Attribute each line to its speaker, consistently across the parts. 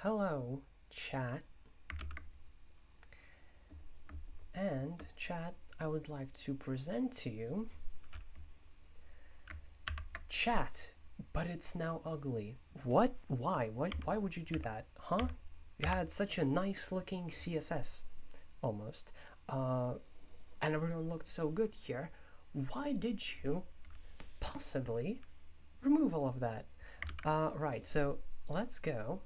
Speaker 1: Hello, chat. And chat, I would like to present to you chat, but it's now ugly. What? Why? Why would you do that? Huh? You had such a nice looking CSS, almost. And everyone looked so good here. Why did you possibly remove all of that? Right, so let's go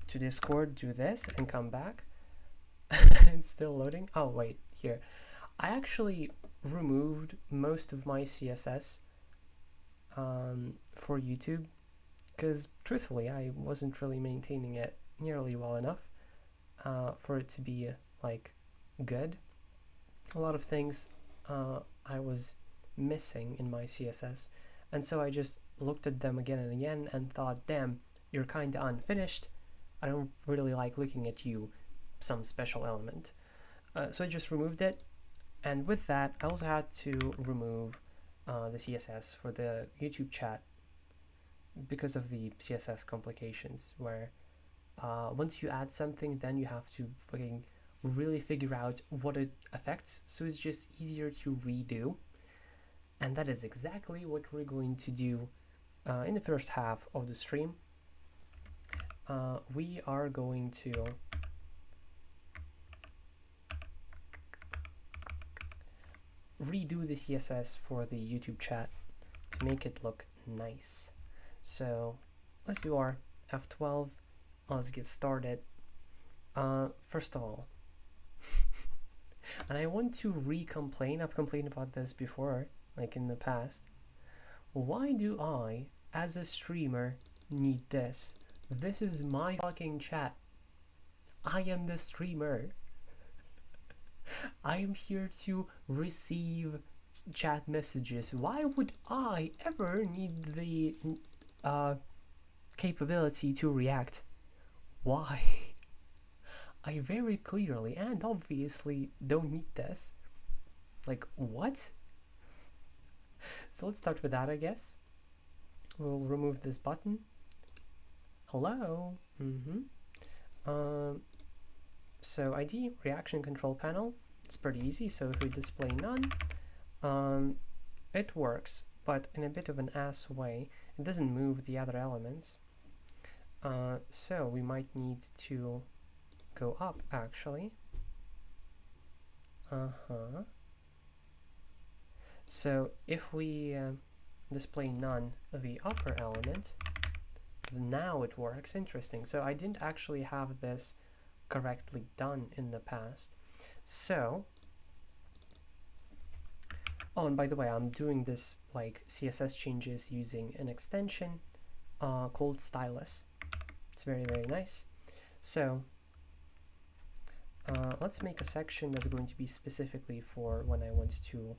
Speaker 1: to Discord, do this, and come back. It's still loading. Oh, wait, here. I actually removed most of my CSS for YouTube because, truthfully, I wasn't really maintaining it nearly well enough for it to be like good. A lot of things I was missing in my CSS, and so I just looked at them again and again and thought, damn, you're kind of unfinished. I don't really like looking at you, some special element. So I just removed it, and with that I also had to remove the CSS for the YouTube chat because of the CSS complications, where once you add something, then you have to fucking really figure out what it affects, so it's just easier to redo. And that is exactly what we're going to do in the first half of the stream. We are going to redo the CSS for the YouTube chat to make it look nice. So let's do our F12. Let's get started. First of all, and I want to re-complain, I've complained about this before, like in the past. Why do I, as a streamer, need this? This is my fucking chat. I am the streamer. I am here to receive chat messages. Why would I ever need the capability to react? Why? I very clearly and obviously don't need this. Like, what? So let's start with that, I guess. We'll remove this button. Hello. So ID, reaction control panel. It's pretty easy. So if we display none, it works, but in a bit of an ass way. It doesn't move the other elements. So we might need to go up, actually. So if we display none of the upper element, now it works. Interesting. So I didn't actually have this correctly done in the past. So, oh, and by the way, I'm doing this like CSS changes using an extension called Stylus. It's very, very nice. So let's make a section that's going to be specifically for when I want to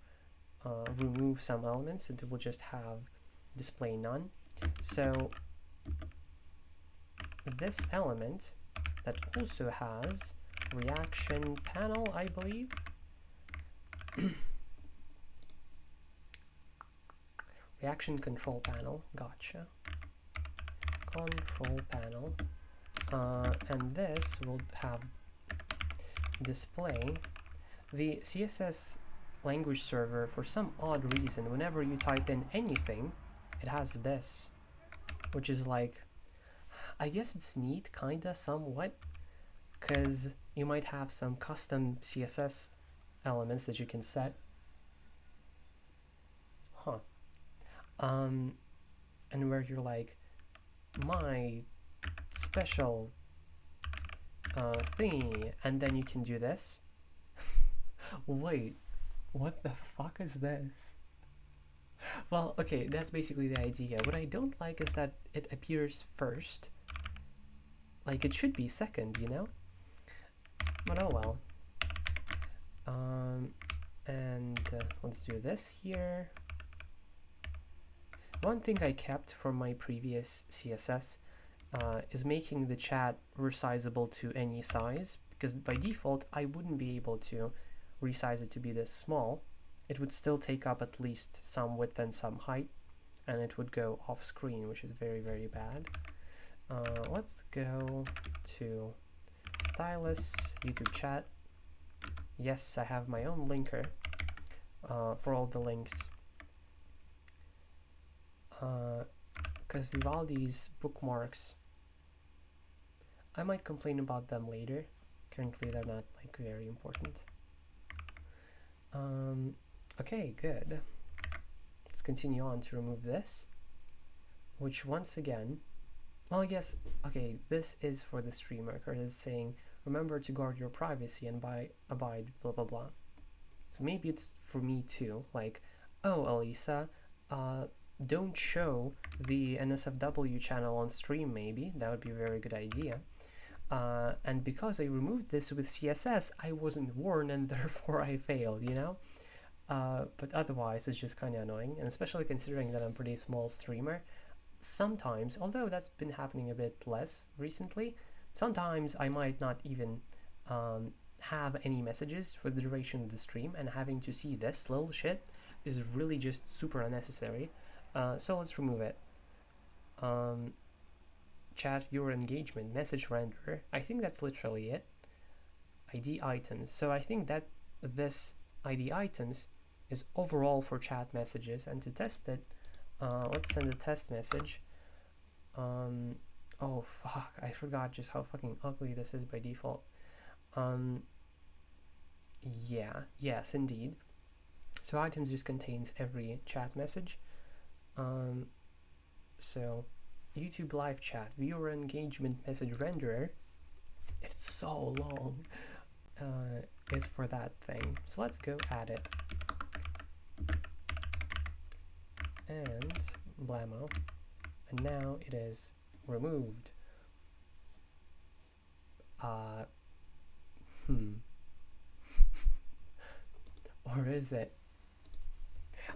Speaker 1: remove some elements, and it will just have display none. So this element that also has reaction panel, I believe. Reaction control panel, gotcha. Control panel, and this will have display. The CSS language server, for some odd reason, whenever you type in anything, it has this, which is like, I guess it's neat, kinda, somewhat, because you might have some custom CSS elements that you can set. And where you're like, my special thingy, and then you can do this. Wait, what the fuck is this? Well, okay, that's basically the idea. What I don't like is that it appears first. Like, it should be second, you know? But oh well. And let's do this here. One thing I kept from my previous CSS is making the chat resizable to any size, because by default I wouldn't be able to resize it to be this small. It would still take up at least some width and some height, and it would go off screen, which is very, very bad. Let's go to stylus, YouTube chat. Yes, I have my own linker for all the links. Because Vivaldi's bookmarks, I might complain about them later. Currently they're not like very important. Okay, good. Let's continue on to remove this, which once again, well, I guess, okay, this is for the streamer, because it's saying, remember to guard your privacy and abide blah blah blah. So maybe it's for me too, like, oh, Elisa, don't show the NSFW channel on stream, maybe. That would be a very good idea. And because I removed this with CSS, I wasn't warned and therefore I failed, you know? But otherwise, it's just kind of annoying, and especially considering that I'm a pretty small streamer. Sometimes, although that's been happening a bit less recently, sometimes I might not even have any messages for the duration of the stream, and having to see this little shit is really just super unnecessary. So let's remove it. Chat your engagement, message renderer. I think that's literally it. ID items. So I think that this ID items is overall for chat messages, and to test it, let's send a test message. Oh fuck, I forgot just how fucking ugly this is by default. Yeah, yes indeed. So items just contains every chat message. So YouTube live chat, viewer engagement message renderer, it's so long, is for that thing. So let's go add it. And blammo. And now it is removed. Or is it?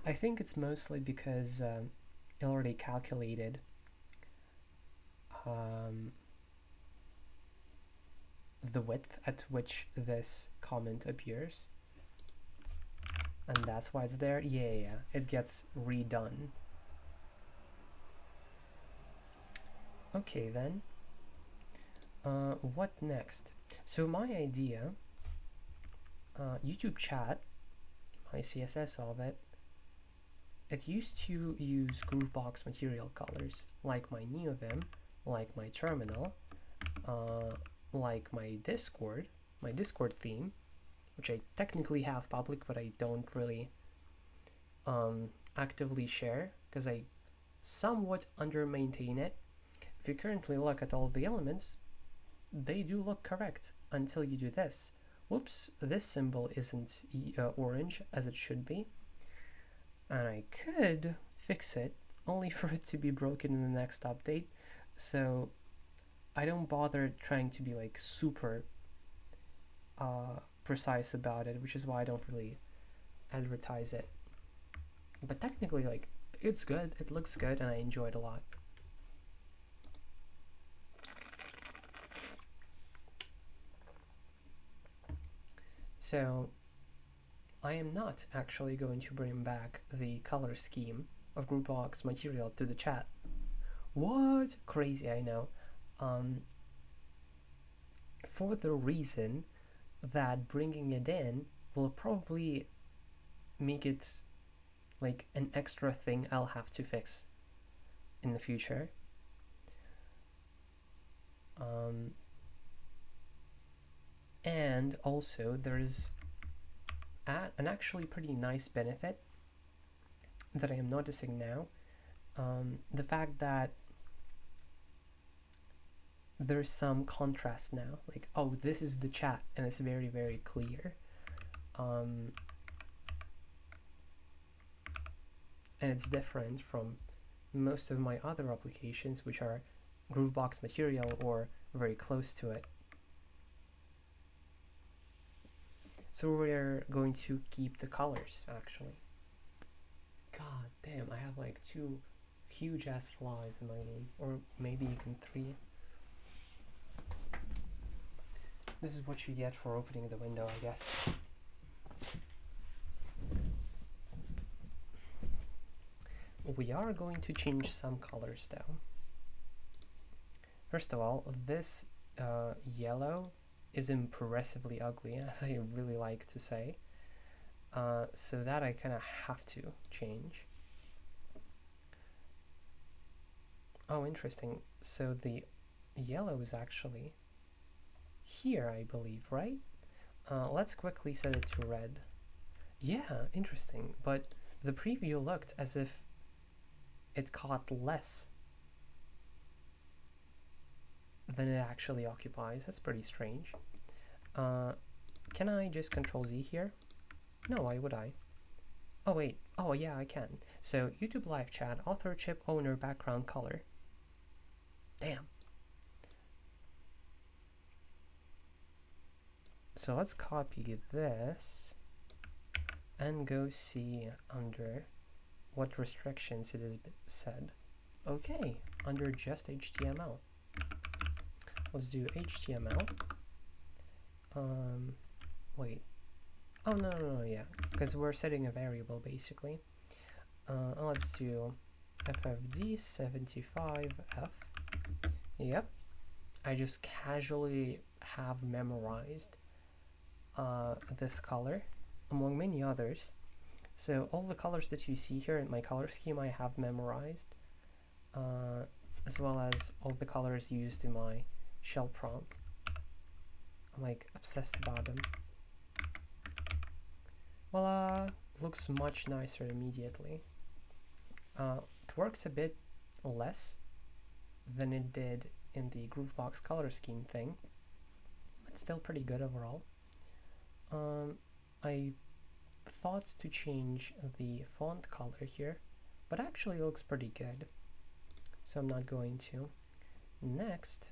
Speaker 1: I think it's mostly because it already calculated the width at which this comment appears, and that's why it's there. Yeah, it gets redone. Okay then, what next? So my idea, YouTube chat, my CSS of it, it used to use Groovebox material colors, like my NeoVim, like my terminal, like my Discord theme, which I technically have public, but I don't really actively share because I somewhat under-maintain it. If you currently look at all of the elements, they do look correct until you do this. Whoops, this symbol isn't orange as it should be. And I could fix it, only for it to be broken in the next update. So I don't bother trying to be like super precise about it, which is why I don't really advertise it. But technically, like, it's good, it looks good, and I enjoy it a lot. So I am not actually going to bring back the color scheme of Groupbox material to the chat. What? Crazy, I know. For the reason that bringing it in will probably make it like an extra thing I'll have to fix in the future. And also there's an actually pretty nice benefit that I am noticing now. The fact that there's some contrast now, like, oh, this is the chat and it's very, very clear. And it's different from most of my other applications, which are Groovebox material or very close to it. So we're going to keep the colors, actually. God damn, I have like 2 huge ass flies in my room, or maybe even 3. This is what you get for opening the window, I guess. We are going to change some colors though. First of all, this yellow is impressively ugly, as I really like to say. So that I kind of have to change. Oh, interesting. So the yellow is actually here, I believe, right? Let's quickly set it to red. Yeah, interesting. But the preview looked as if it caught less than it actually occupies. That's pretty strange. Can I just Control Z here? No, why would I? Oh wait, oh yeah, I can. So YouTube live chat, author, chip, owner, background color. Damn. So let's copy this and go see under what restrictions it is said. Okay, under just HTML. Let's do HTML. Wait. Oh, no, yeah, because we're setting a variable basically. Let's do ffd75f. Yep. I just casually have memorized this color among many others. So all the colors that you see here in my color scheme I have memorized, as well as all the colors used in my shell prompt. I'm like obsessed about them. Voila! Looks much nicer immediately. It works a bit less than it did in the Groovebox color scheme thing, but still pretty good overall. I thought to change the font color here, but actually it looks pretty good, so I'm not going to. Next,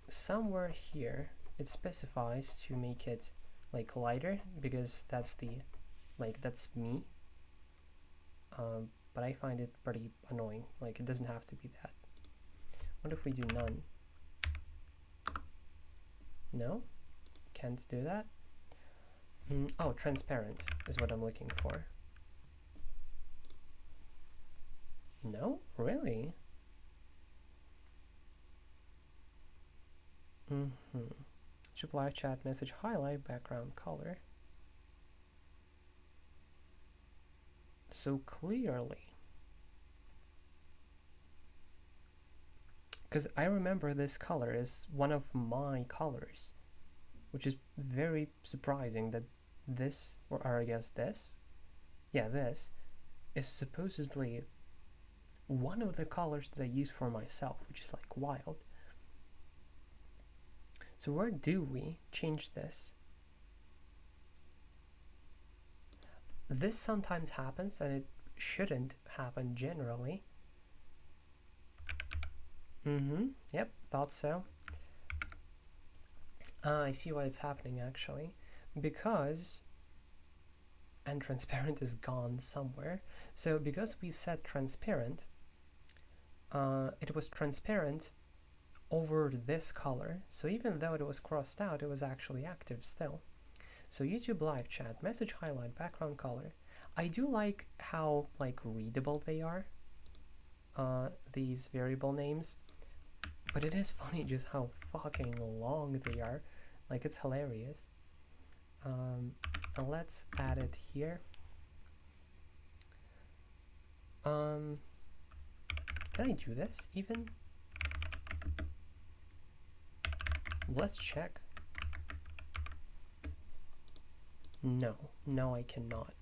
Speaker 1: somewhere here it specifies to make it like lighter, because that's the that's me, but I find it pretty annoying. Like, it doesn't have to be that. What if we do none? No, can't do that. Oh, transparent is what I'm looking for. No, really? Should live chat message highlight background color. So clearly, because I remember this color is one of my colors, which is very surprising that this, or I guess this, yeah, this is supposedly one of the colors that I use for myself, which is like wild. So where do we change this? This sometimes happens, and it shouldn't happen generally. Yep, thought so. I see why it's happening actually, because, and transparent is gone somewhere. So because we set transparent, it was transparent over this color. So even though it was crossed out, it was actually active still. So YouTube live chat, message highlight, background color. I do like how readable they are, these variable names, but it is funny just how fucking long they are. Like, it's hilarious. And let's add it here. Can I do this even? Let's check. No, I cannot.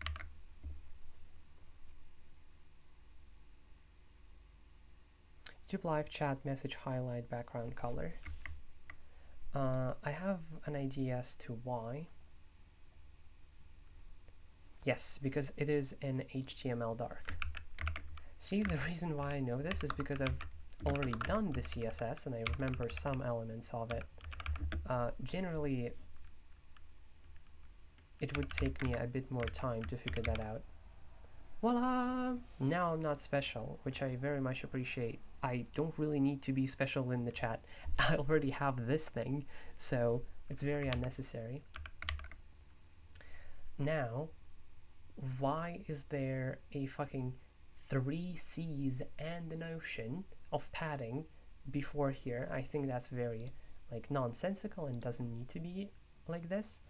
Speaker 1: YouTube live chat message highlight background color. I have an idea as to why. Yes, because it is in HTML dark. See, the reason why I know this is because I've already done the CSS and I remember some elements of it. Generally, it would take me a bit more time to figure that out. Voila! Now I'm not special, which I very much appreciate. I don't really need to be special in the chat. I already have this thing, so it's very unnecessary. Now, why is there a fucking 3 C's and an ocean of padding before here. I think that's very like nonsensical and doesn't need to be like this.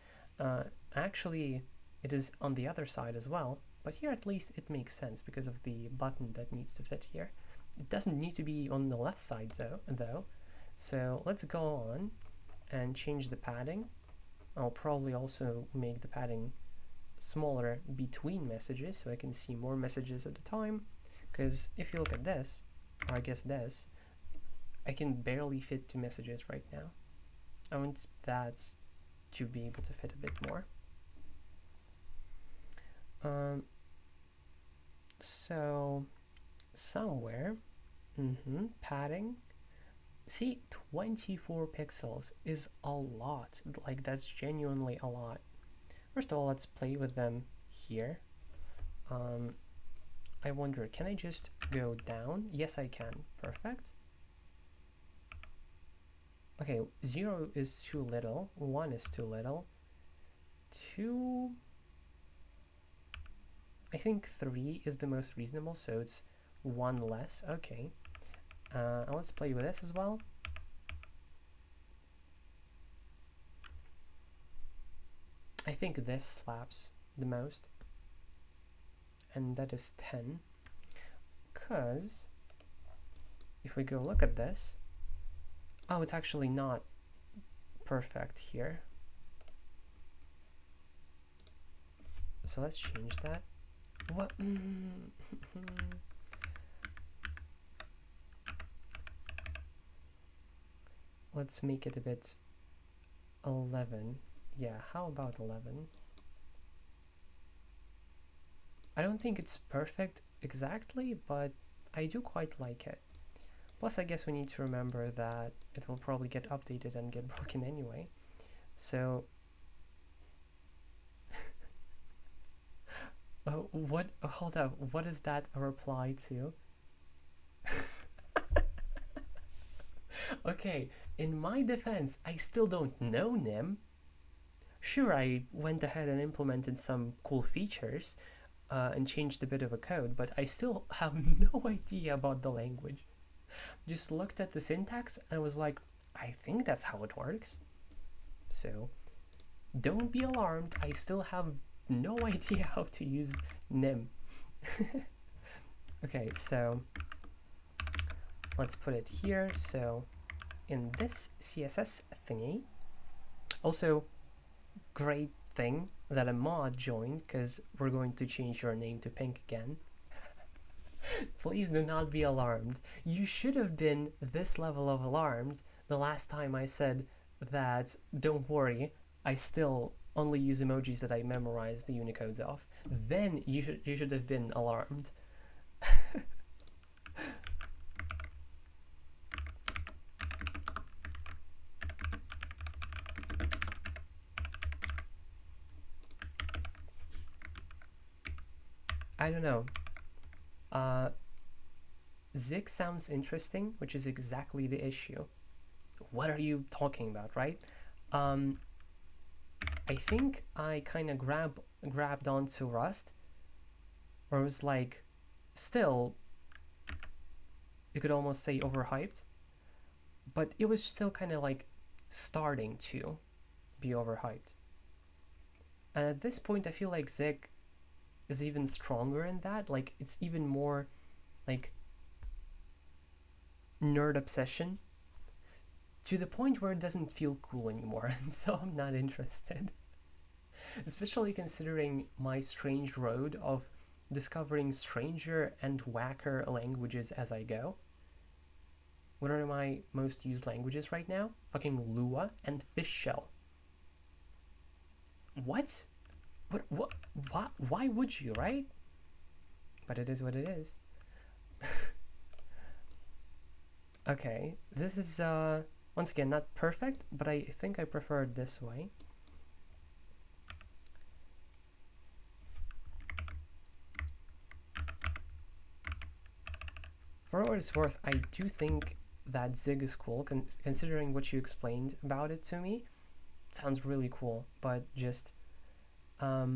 Speaker 1: Actually, it is on the other side as well, but here at least it makes sense because of the button that needs to fit here. It doesn't need to be on the left side though. So let's go on and change the padding. I'll probably also make the padding smaller between messages so I can see more messages at a time, because if you look at this, or I guess this, I can barely fit 2 messages right now. I want that to be able to fit a bit more. So somewhere, padding. See, 24 pixels is a lot. Like, that's genuinely a lot. First of all, let's play with them here. I wonder, can I just go down? Yes, I can. Perfect. Okay, 0 is too little. 1 is too little. 2... I think 3 is the most reasonable, so it's 1 less. Okay. Let's play with this as well. I think this slaps the most, and that is 10, because if we go look at this, oh, it's actually not perfect here. So let's change that. What? Let's make it a bit 11. Yeah, how about 11? I don't think it's perfect exactly, but I do quite like it. Plus, I guess we need to remember that it will probably get updated and get broken anyway. So, what? Hold up, what is that a reply to? Okay, in my defense, I still don't know Nim. Sure, I went ahead and implemented some cool features and changed a bit of a code, but I still have no idea about the language. Just looked at the syntax and was like, I think that's how it works. So don't be alarmed, I still have no idea how to use Nim. Okay, so let's put it here. So in this CSS thingy, also great thing that a mod joined, because we're going to change your name to Pink again. Please do not be alarmed. You should have been this level of alarmed the last time I said that, don't worry, I still only use emojis that I memorized the Unicodes of. Then you should have been alarmed. I don't know. Zig sounds interesting, which is exactly the issue. What are you talking about, right? I think I kind of grabbed onto Rust, or it was like, still, you could almost say overhyped, but it was still kind of like starting to be overhyped. And at this point, I feel like Zig is even stronger in that. Like, it's even more like nerd obsession, to the point where it doesn't feel cool anymore, and so I'm not interested. Especially considering my strange road of discovering stranger and whacker languages as I go. What are my most used languages right now? Fucking Lua and Fish Shell. What? What? Why would you, right? But it is what it is. Okay, this is once again not perfect, but I think I prefer it this way. For what it's worth, I do think that Zig is cool, considering what you explained about it to me. It sounds really cool, but just I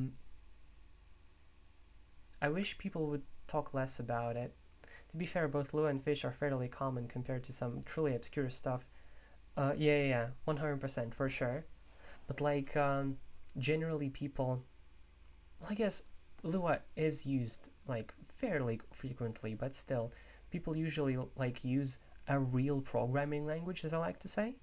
Speaker 1: wish people would talk less about it. To be fair, both Lua and Fish are fairly common compared to some truly obscure stuff. Yeah, 100% for sure. But like, generally people, well, I guess Lua is used like fairly frequently, but still, people usually like use a real programming language, as I like to say.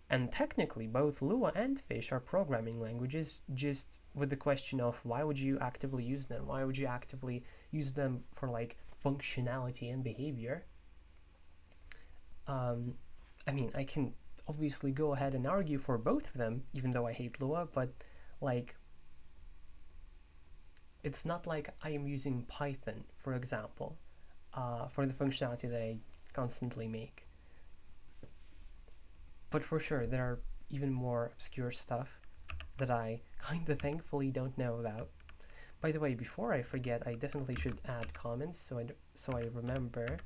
Speaker 1: And technically, both Lua and Fish are programming languages, just with the question of why would you actively use them? Why would you actively use them for like functionality and behavior? I mean, I can obviously go ahead and argue for both of them, even though I hate Lua, but like, it's not like I am using Python, for example, for the functionality that I constantly make. But for sure, there are even more obscure stuff that I kinda thankfully don't know about. By the way, before I forget, I definitely should add comments so I remember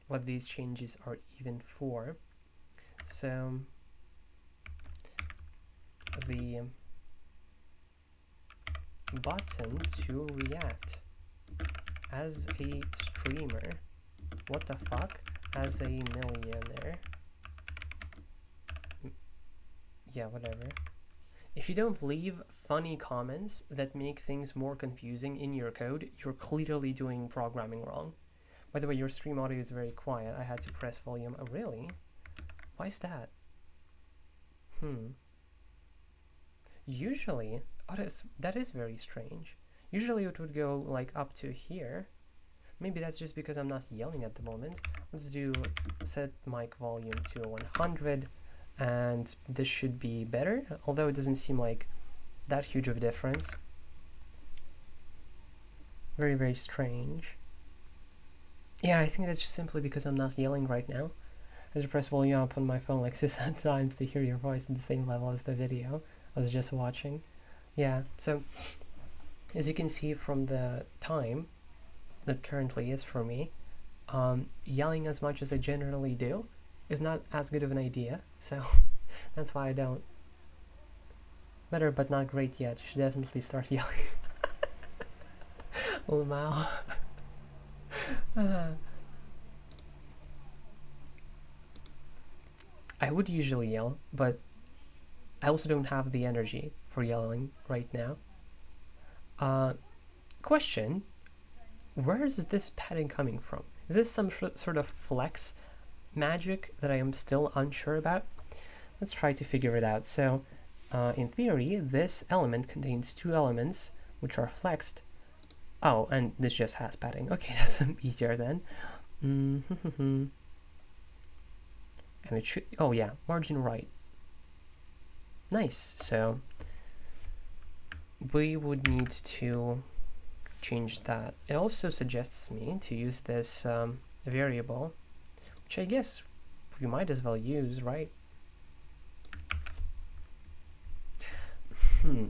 Speaker 1: what these changes are even for. So the button to react as a streamer, what the fuck, as a millionaire, yeah, whatever. If you don't leave funny comments that make things more confusing in your code, you're clearly doing programming wrong. By the way, your stream audio is very quiet. I had to press volume. Oh, really? Why is that? Usually, that is very strange. Usually it would go like up to here. Maybe that's just because I'm not yelling at the moment. Let's do set mic volume to 100, and this should be better, although it doesn't seem like that huge of a difference. Very, very strange. Yeah, I think that's just simply because I'm not yelling right now. I just press volume up on my phone like 6 times to hear your voice at the same level as the video I was just watching. Yeah, so as you can see from the time that currently is for me, yelling as much as I generally do is not as good of an idea, so that's why I don't. Better but not great yet. You should definitely start yelling. Oh wow. I would usually yell, but I also don't have the energy for yelling right now. Question, where is this padding coming from? Is this some sort of flex magic that I am still unsure about? Let's try to figure it out. So, in theory, this element contains two elements which are flexed. Oh, and this just has padding. Okay, that's easier then. And it should, oh yeah, margin right. Nice, so we would need to change that. It also suggests me to use this variable, which I guess we might as well use, right?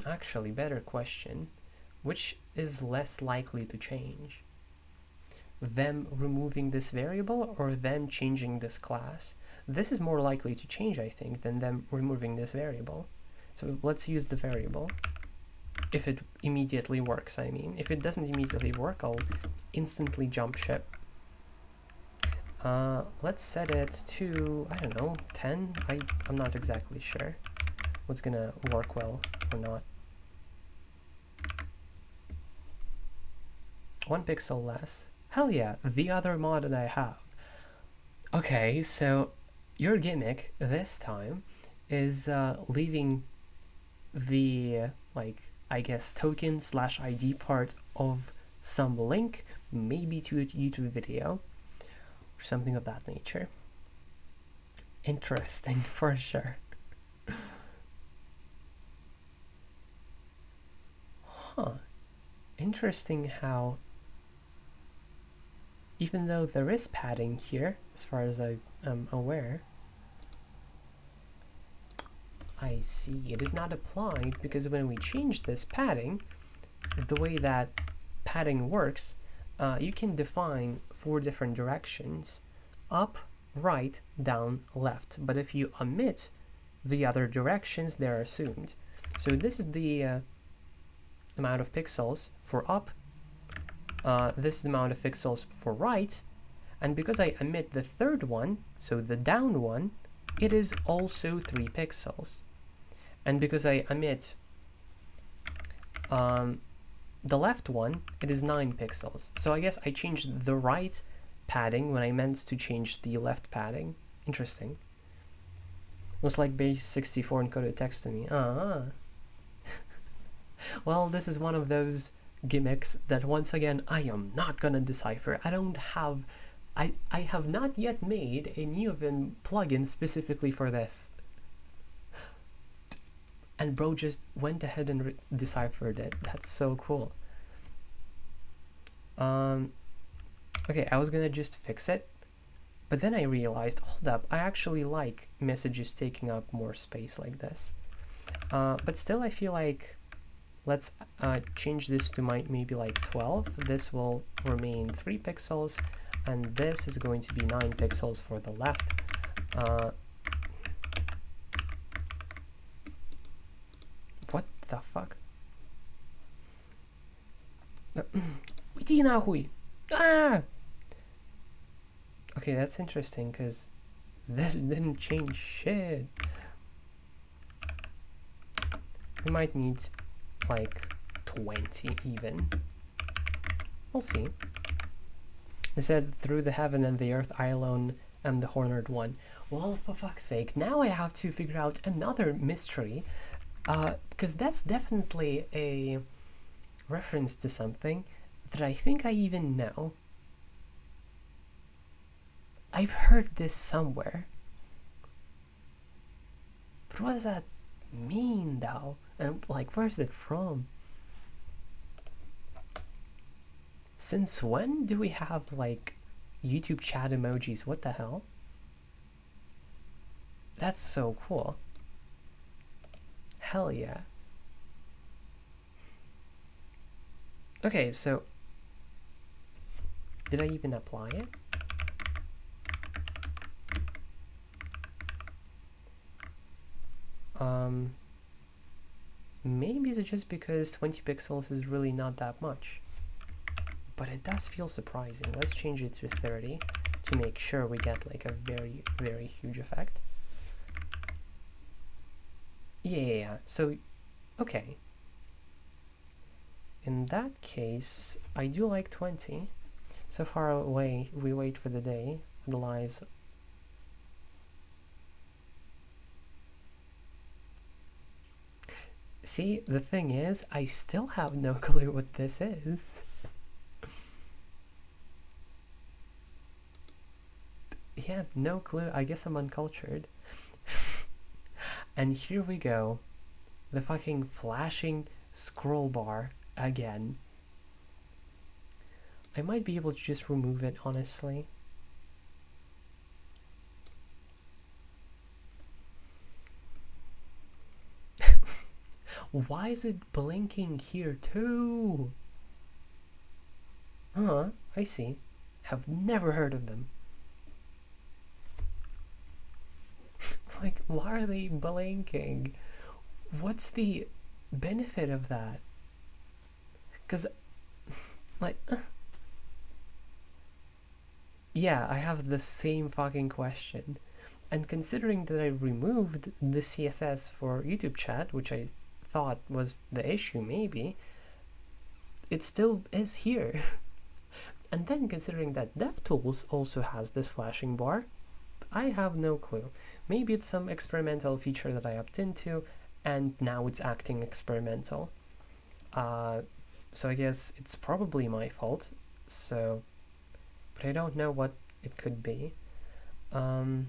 Speaker 1: Actually, better question. Which is less likely to change? Them removing this variable or them changing this class? This is more likely to change, I think, than them removing this variable. So let's use the variable. If it immediately works, I mean. If it doesn't immediately work, I'll instantly jump ship. Let's set it to, I don't know, 10? I'm not exactly sure what's gonna work well or not. 1 pixel less. Hell yeah, the other mod that I have. Okay, so your gimmick this time is leaving the, like, I guess token / ID part of some link, maybe to a YouTube video or something of that nature. Interesting for sure. Huh. Interesting how, even though there is padding here, as far as I am aware, I see it is not applied because when we change this padding, the way that padding works, you can define 4 different directions: up, right, down, left. But if you omit the other directions, they're assumed. So this is the amount of pixels for up, this is the amount of pixels for right, and because I emit the third one, so the down one, it is also 3 pixels. And because I emit the left one, it is 9 pixels. So I guess I changed the right padding when I meant to change the left padding. Interesting. Looks like base 64 encoded text to me. Well, this is one of those gimmicks that once again I am not gonna decipher. I have not yet made a new plugin specifically for this. And bro just went ahead and deciphered it. That's so cool. Okay, I was gonna just fix it, but then I realized, hold up, I actually like messages taking up more space like this. But still, I feel like let's change this to maybe like 12. This will remain 3 pixels, and this is going to be 9 pixels for the left. What the fuck? Уйди нахуй! Ah! Okay, that's interesting because this didn't change shit. We might need like 20 even. We'll see. They said, through the heaven and the earth I alone am the Hornered One. Well, for fuck's sake, now I have to figure out another mystery, because that's definitely a reference to something that I think I even know. I've heard this somewhere. But what does that mean though? And like, where's it from? Since when do we have like YouTube chat emojis? What the hell? That's so cool. Hell yeah. Okay, so did I even apply it? Maybe it's just because 20 pixels is really not that much. But it does feel surprising. Let's change it to 30 to make sure we get like a very, very huge effect. Yeah, so, okay. In that case, I do like 20. So far away, we wait for the day, the lives. See, the thing is, I still have no clue what this is. Yeah, no clue. I guess I'm uncultured. And here we go. The fucking flashing scroll bar again. I might be able to just remove it, honestly. Why is it blinking here too? I see. Have never heard of them. Like, why are they blinking? What's the benefit of that? Because, like, yeah, I have the same fucking question. And considering that I removed the CSS for YouTube chat, which I thought was the issue maybe, it still is here. And then considering that DevTools also has this flashing bar, I have no clue. Maybe it's some experimental feature that I opted into and now it's acting experimental. So I guess it's probably my fault. So, but I don't know what it could be. Should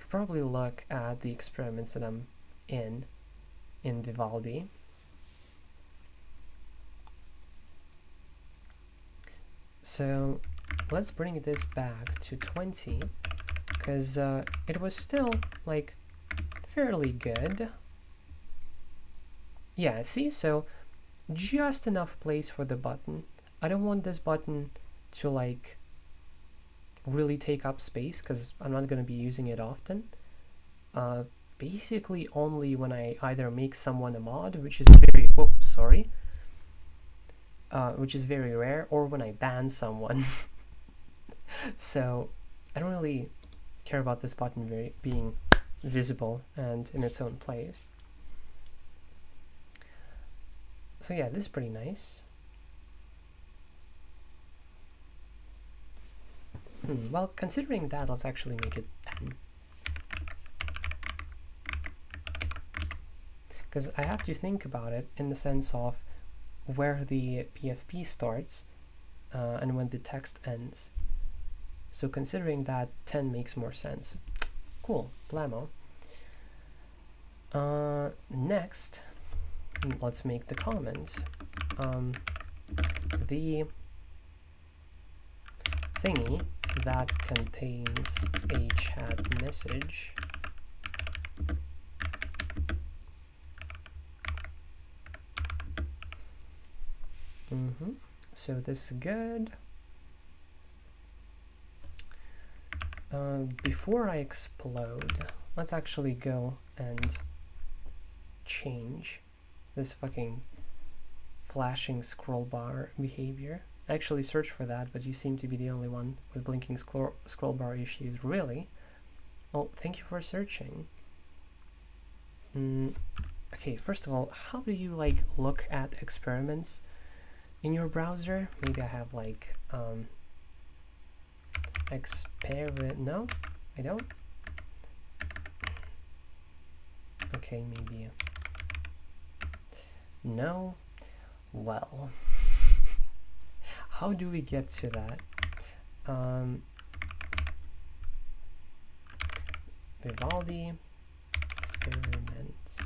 Speaker 1: probably look at the experiments that I'm in VOD. So let's bring this back to 20 because it was still like fairly good. Yeah, see, so just enough place for the button. I don't want this button to like really take up space because I'm not going to be using it often. basically only when I either make someone a mod, which is very, oh, sorry, which is very rare, or when I ban someone. So I don't really care about this button being visible and in its own place. So yeah, this is pretty nice. Well, considering that, let's actually make it 10. Because I have to think about it in the sense of where the PFP starts and when the text ends. So considering that, 10 makes more sense. Cool, blammo. Next, let's make the comments. The thingy that contains a chat message so this is good. Before I explode, let's actually go and change this fucking flashing scroll bar behavior. I actually searched for that, but you seem to be the only one with blinking scroll bar issues. Really? Well, thank you for searching. Okay, first of all, how do you like look at experiments in your browser? Maybe I have like no, I don't. Okay, maybe no. Well, how do we get to that? VOD experiments.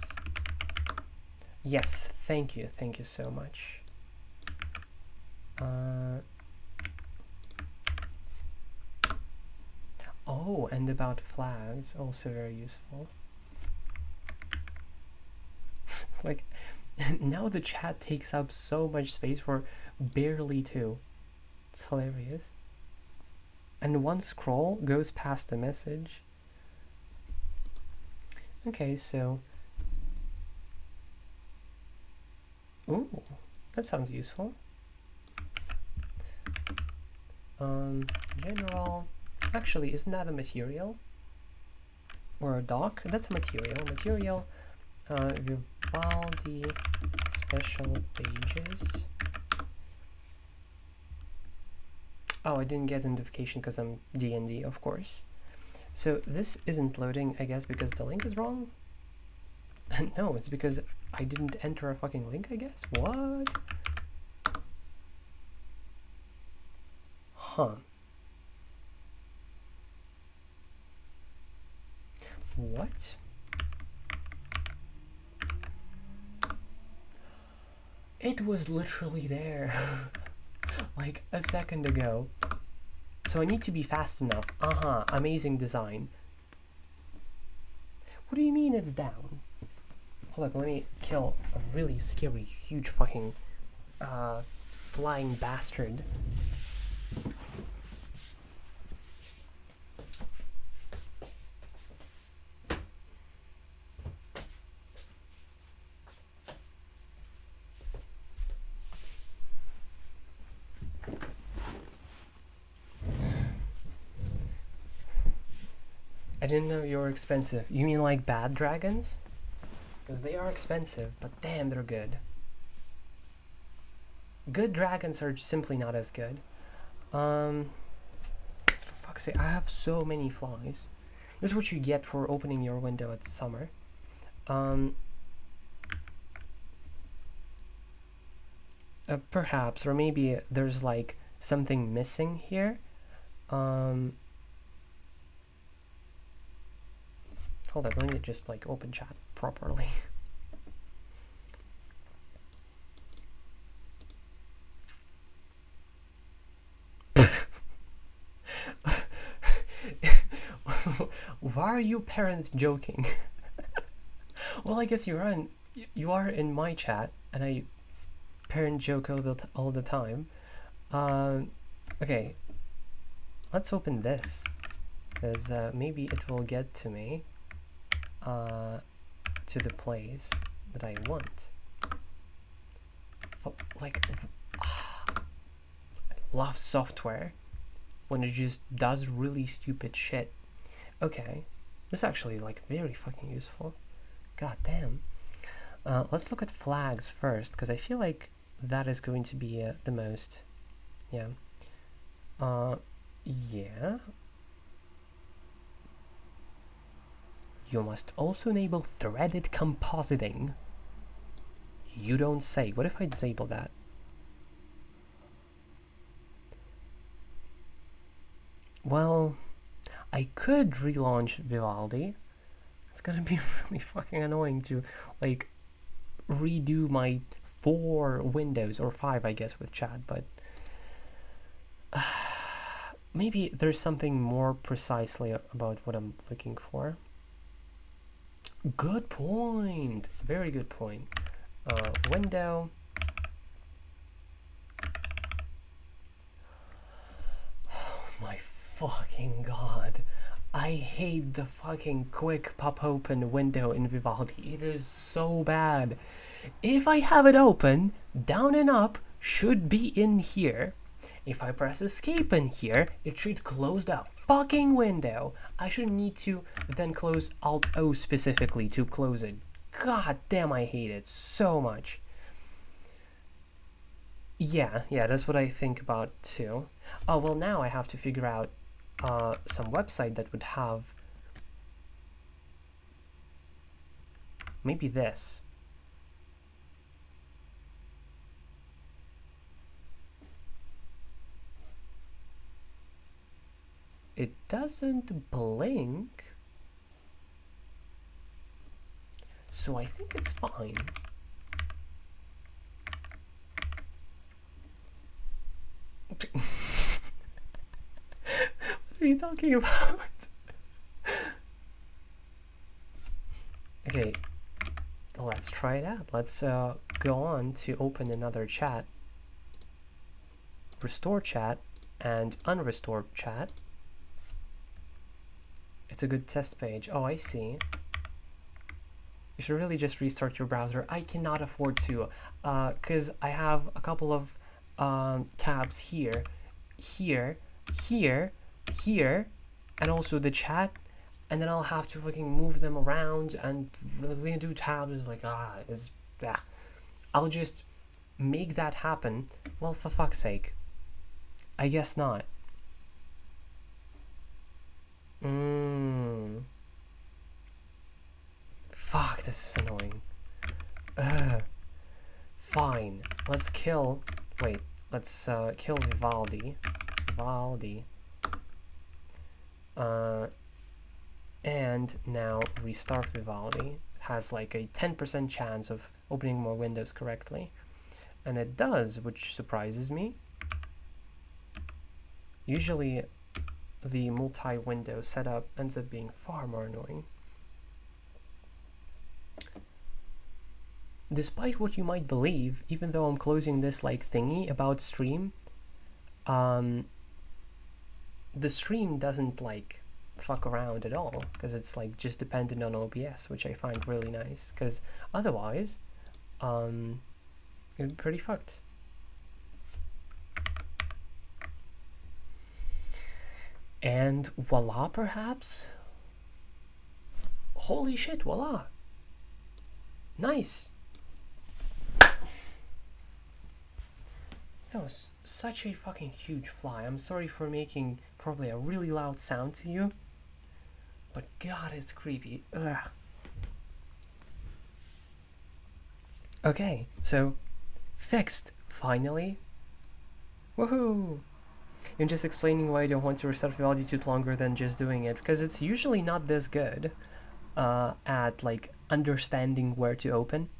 Speaker 1: Yes, thank you so much. Oh, and about flags, also very useful. Like, now the chat takes up so much space for barely 2. It's hilarious. And one scroll goes past the message. Okay, so... Ooh, that sounds useful. General... Actually, isn't that a material? Or a doc? That's a material. Material, Vivaldi special pages. Oh, I didn't get a notification because I'm D&D, of course. So this isn't loading, I guess, because the link is wrong? No, it's because I didn't enter a fucking link, I guess? What? Huh. What? It was literally there like a second ago. So I need to be fast enough. Amazing design. What do you mean it's down? Hold up, let me kill a really scary, huge fucking flying bastard. I didn't know you were expensive. You mean like bad dragons? Because they are expensive, but damn, they're good. Good dragons are simply not as good. For fuck's sake, I have so many flies. This is what you get for opening your window at summer. Perhaps, or maybe there's like something missing here. Hold up, let me just like open chat properly. Why are you parents joking? Well, I guess you are in my chat, and I parent joke all the time. Okay, let's open this, because maybe it will get to me. to the place that I want. Like, I love software when it just does really stupid shit. Okay, this is actually like very fucking useful. God damn. Let's look at flags first, because I feel like that is going to be the most. Yeah. Yeah. You must also enable threaded compositing. You don't say. What if I disable that? Well, I could relaunch Vivaldi. It's gonna be really fucking annoying to like redo my 4 windows, or 5 I guess with chat, but maybe there's something more precisely about what I'm looking for. Good point. Very good point. Window. Oh my fucking god. I hate the fucking quick pop open window in Vivaldi. It is so bad. If I have it open, down and up should be in here. If I press escape in here, it should close that fucking window. I shouldn't need to then close Alt O specifically to close it. God damn, I hate it so much. Yeah, that's what I think about too. Oh, well, now I have to figure out some website that would have maybe this. It doesn't blink, so I think it's fine. What are you talking about? Okay, let's try it out. Let's go on to open another chat, restore chat, and unrestore chat. It's a good test page. Oh, I see. You should really just restart your browser. I cannot afford to, because I have a couple of tabs here, here, and also the chat, and then I'll have to fucking move them around, and redo tabs. Like, I'll just make that happen. Well, for fuck's sake. I guess not. Fuck, this is annoying. Fine. Let's kill... Wait, let's kill Vivaldi. And now restart Vivaldi. It has like a 10% chance of opening more windows correctly. And it does, which surprises me. Usually the multi-window setup ends up being far more annoying. Despite what you might believe, even though I'm closing this like thingy about stream, the stream doesn't like fuck around at all, because it's like just dependent on OBS, which I find really nice, because otherwise it'd be pretty fucked. And voila, perhaps? Holy shit, voila! Nice! That was such a fucking huge fly. I'm sorry for making probably a really loud sound to you, but god, it's creepy. Ugh. Okay, so fixed, finally. Woohoo! I'm just explaining why I don't want to restart Vivaldi too longer than just doing it, because it's usually not this good at like understanding where to open.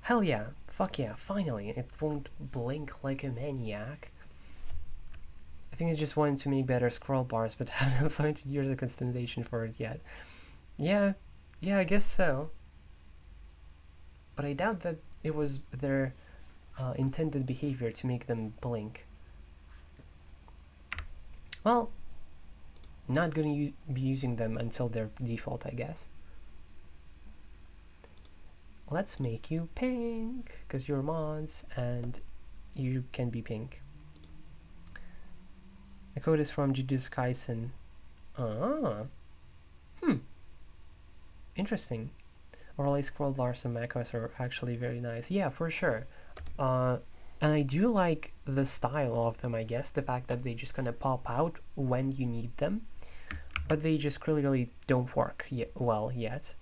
Speaker 1: Hell yeah, fuck yeah, finally, it won't blink like a maniac. I think I just wanted to make better scroll bars, but haven't implemented years of customization for it yet. Yeah, I guess so. But I doubt that it was their intended behavior to make them blink. Well, not gonna be using them until they're default, I guess. Let's make you pink, because you're mods and you can be pink. The code is from Jujutsu Kaisen. Interesting. Overlay scroll bars and macros are actually very nice. Yeah, for sure. And I do like the style of them, I guess. The fact that they just kind of pop out when you need them. But they just clearly don't work well yet.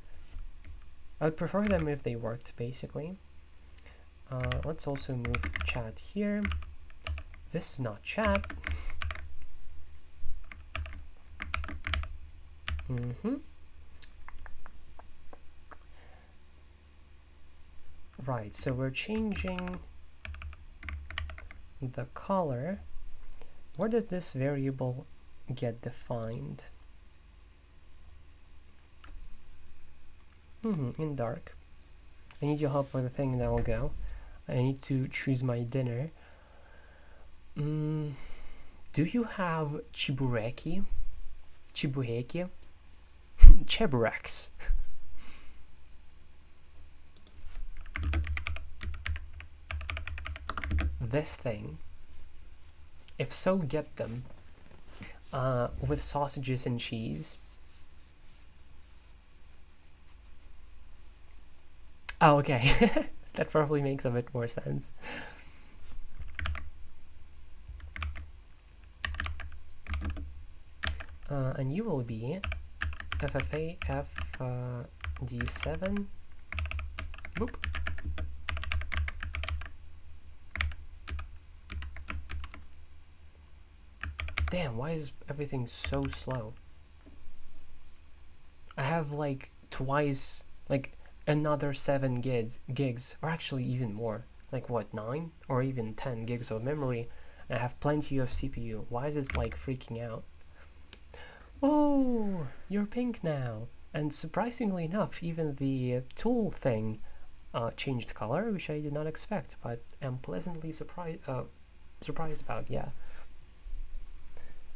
Speaker 1: I would prefer them if they worked, basically. Let's also move chat here. This is not chat. Right, so we're changing the color. Where does this variable get defined? In dark. I need your help with the thing, and I'll go. I need to choose my dinner. Do you have chibureki? Chibuheki? Chebureks. This thing. If so, get them. With sausages and cheese. Oh, okay. That probably makes a bit more sense. And you will be FFA FD7. Boop. Damn, why is everything so slow? I have like twice, like another 7 gigs, or actually even more. Like what, 9 or even 10 gigs of memory, and I have plenty of CPU. Why is it like freaking out? Oh, you're pink now. And surprisingly enough, even the tool thing changed color, which I did not expect, but am pleasantly surprised about, yeah.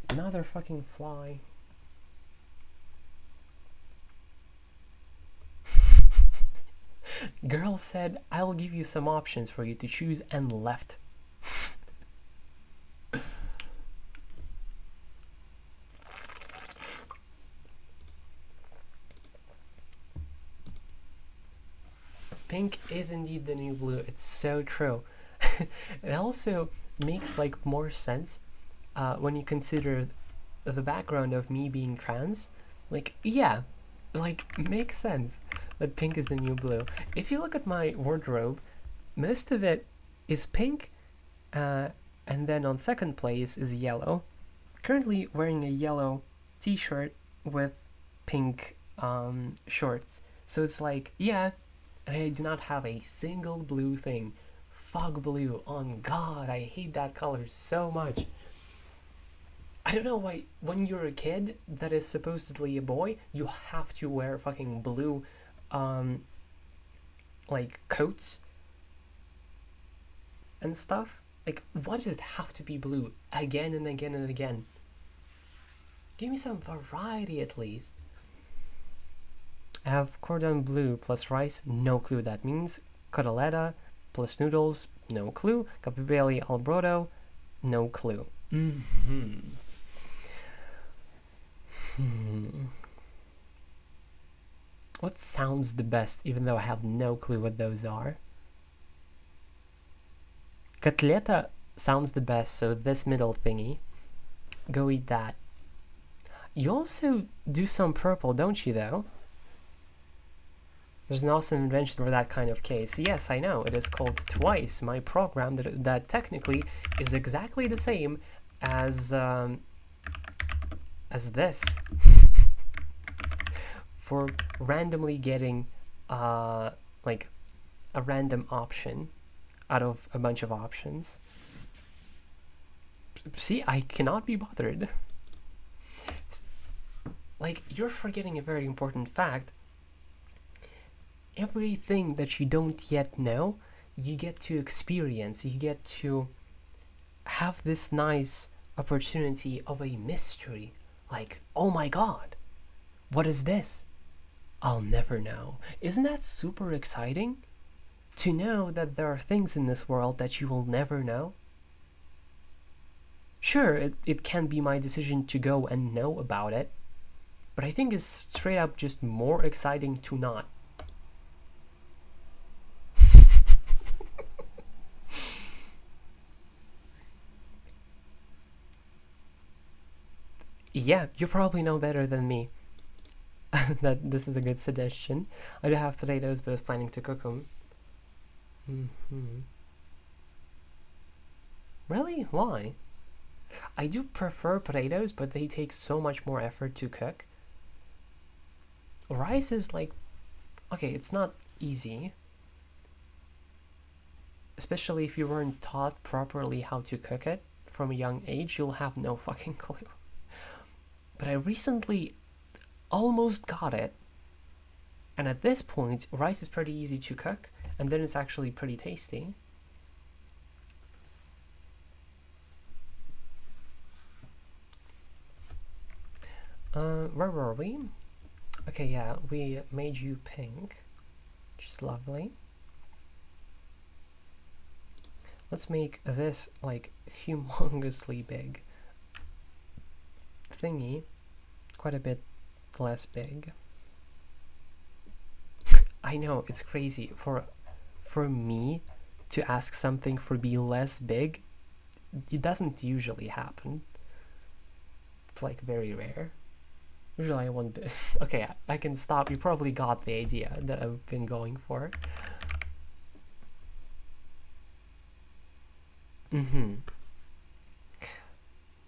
Speaker 1: Another fucking fly. Girl said, I'll give you some options for you to choose, and left. Pink is indeed the new blue. It's so true. It also makes like more sense when you consider the background of me being trans. Like, yeah, like makes sense that pink is the new blue. If you look at my wardrobe, most of it is pink, and then on second place is yellow. Currently wearing a yellow t-shirt with pink shorts. So it's like, yeah, I do not have a single blue thing. Fog blue, on God, I hate that color so much. I don't know why, when you're a kid that is supposedly a boy, you have to wear fucking blue, like, coats and stuff. Like, why does it have to be blue again and again and again? Give me some variety at least. I have cordon bleu plus rice, no clue that means. Cotoletta plus noodles, no clue. Capibelli al brodo, no clue. What sounds the best, even though I have no clue what those are? Котлета sounds the best, so this middle thingy. Go eat that. You also do some purple, don't you, though? There's an awesome invention for that kind of case. Yes, I know, it is called Twice, my program that technically is exactly the same as this. For randomly getting like a random option out of a bunch of options. See, I cannot be bothered. Like, you're forgetting a very important fact. Everything that you don't yet know, you get to experience. You get to have this nice opportunity of a mystery Like, oh my god, what is this? I'll never know. Isn't that super exciting? To know that there are things in this world that you will never know? Sure, it can be my decision to go and know about it, but I think it's straight up just more exciting to not. Yeah, you probably know better than me that this is a good suggestion. I do have potatoes, but I was planning to cook them. Really? Why? I do prefer potatoes, but they take so much more effort to cook. Rice is like, okay, it's not easy. Especially if you weren't taught properly how to cook it from a young age, you'll have no fucking clue. But I recently almost got it. And at this point, rice is pretty easy to cook, and then it's actually pretty tasty. Where were we? Okay, yeah, we made you pink, which is lovely. Let's make this like humongously big thingy quite a bit less big. I know, it's crazy for me to ask something for be less big. It doesn't usually happen. It's like very rare. Usually I want okay, I can stop. You probably got the idea that I've been going for.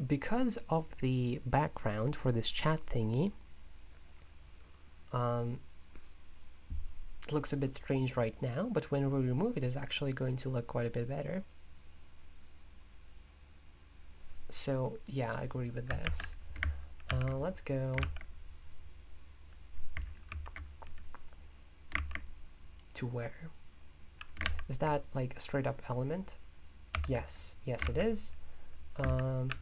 Speaker 1: Because of the background for this chat thingy, it looks a bit strange right now, but when we remove it, it's actually going to look quite a bit better. So yeah, I agree with this. Let's go to where? Is that like a straight up element? Yes, yes it is. And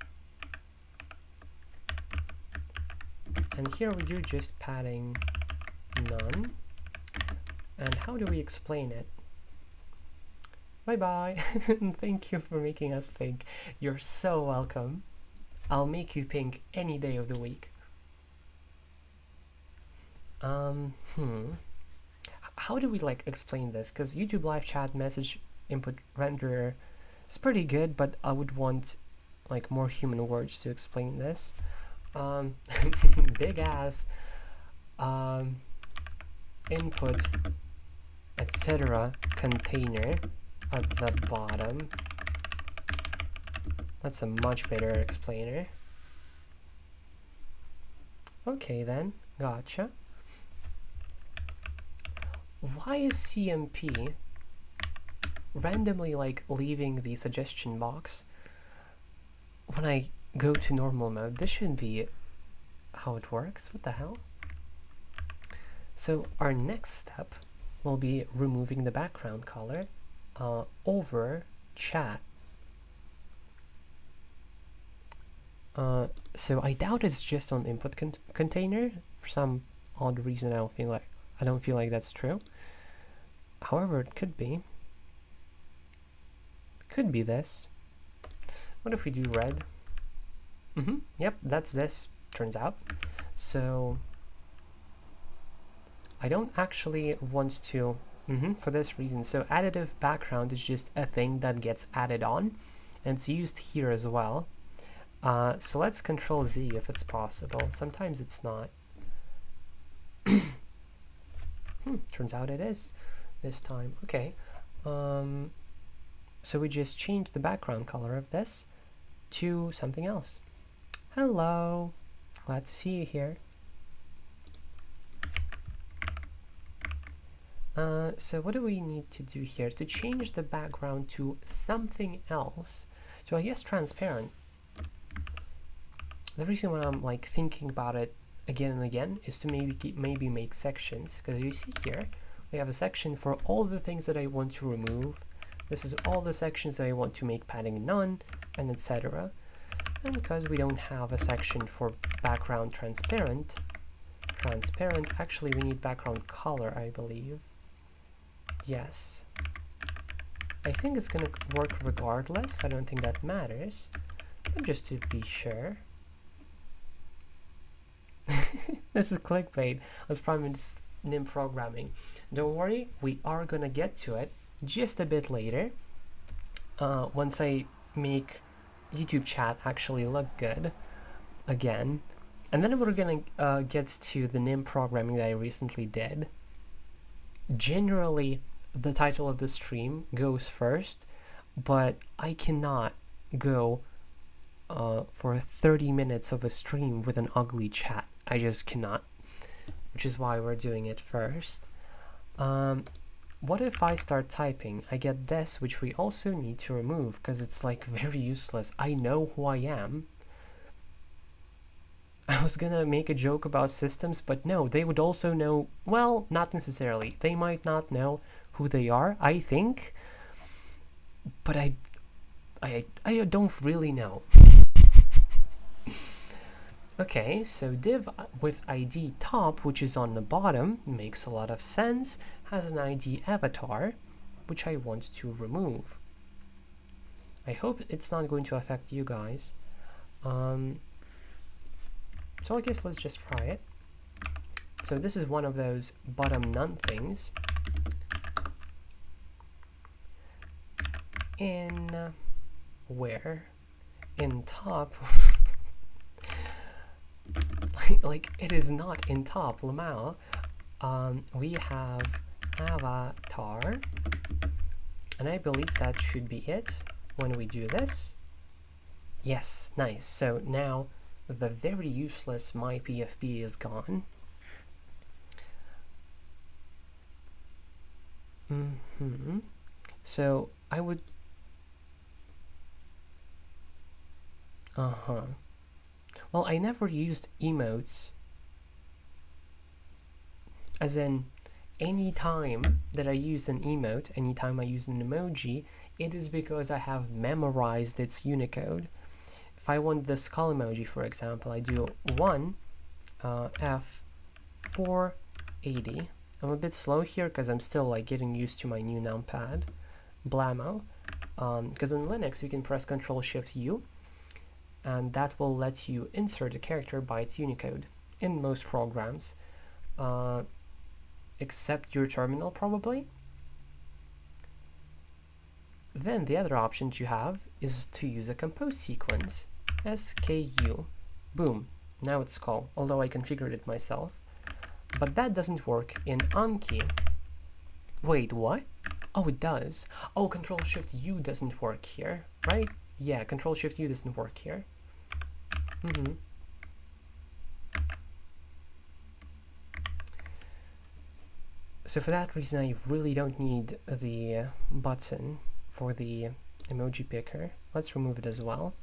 Speaker 1: here we do just padding none. And how do we explain it? Bye bye. Thank you for making us pink. You're so welcome. I'll make you pink any day of the week. How do we like explain this? Because YouTube live chat message input renderer is pretty good, but I would want like more human words to explain this. Big ass input etc container at the bottom. That's a much better explainer. Okay then, gotcha. Why is CMP randomly like leaving the suggestion box when I go to normal mode? This shouldn't be how it works. What the hell? So our next step will be removing the background color over chat. So I doubt it's just on input container. For some odd reason, I don't feel like that's true. However, it could be. Could be this. What if we do red? Yep, that's this, turns out. So I don't actually want to, for this reason. So additive background is just a thing that gets added on, and it's used here as well. So let's Control Z if it's possible. Sometimes it's not. Turns out it is this time. Okay. So we just changed the background color of this to something else. Hello. Glad to see you here. So what do we need to do here to change the background to something else? So I guess transparent. The reason why I'm like thinking about it again and again is to maybe make sections, because you see here we have a section for all the things that I want to remove. This is all the sections that I want to make padding none, and etc. And because we don't have a section for background transparent, actually we need background color, I believe. Yes. I think it's gonna work regardless. I don't think that matters, but just to be sure. This is clickbait. I was promised NIM programming. Don't worry, we are gonna get to it just a bit later. Once I make YouTube chat actually look good again, and then we're gonna get to the NIM programming that I recently did. Generally, the title of the stream goes first, but I cannot go for 30 minutes of a stream with an ugly chat. I just cannot, which is why we're doing it first. What if I start typing? I get this, which we also need to remove because it's like very useless. I know who I am. I was gonna make a joke about systems, but no, they would also know. Well, not necessarily. They might not know who they are, I think, but I don't really know. Okay, so div with ID top, which is on the bottom, makes a lot of sense, has an ID avatar, which I want to remove. I hope it's not going to affect you guys. So I guess let's just try it. So this is one of those bottom none things. In where? In top. like it is not in top, Lamau. We have avatar, and I believe that should be it when we do this. Yes, nice. So now the very useless my PFP is gone. So I would well, I never used emotes, as in any time that I use an emote, anytime I use an emoji, it is because I have memorized its Unicode. If I want the skull emoji, for example, I do 1F480. I'm a bit slow here because I'm still like getting used to my new numpad, blammo. Because in Linux you can press Ctrl-Shift-U, and that will let you insert a character by its Unicode in most programs, except your terminal probably. Then the other options you have is to use a compose sequence, SKU, boom, now it's skull, although I configured it myself. But that doesn't work in Anki. Wait, what? Oh, it does. Oh, Ctrl-Shift-U doesn't work here, right? Yeah, Ctrl-Shift-U doesn't work here. So for that reason, I really don't need the button for the emoji picker. Let's remove it as well.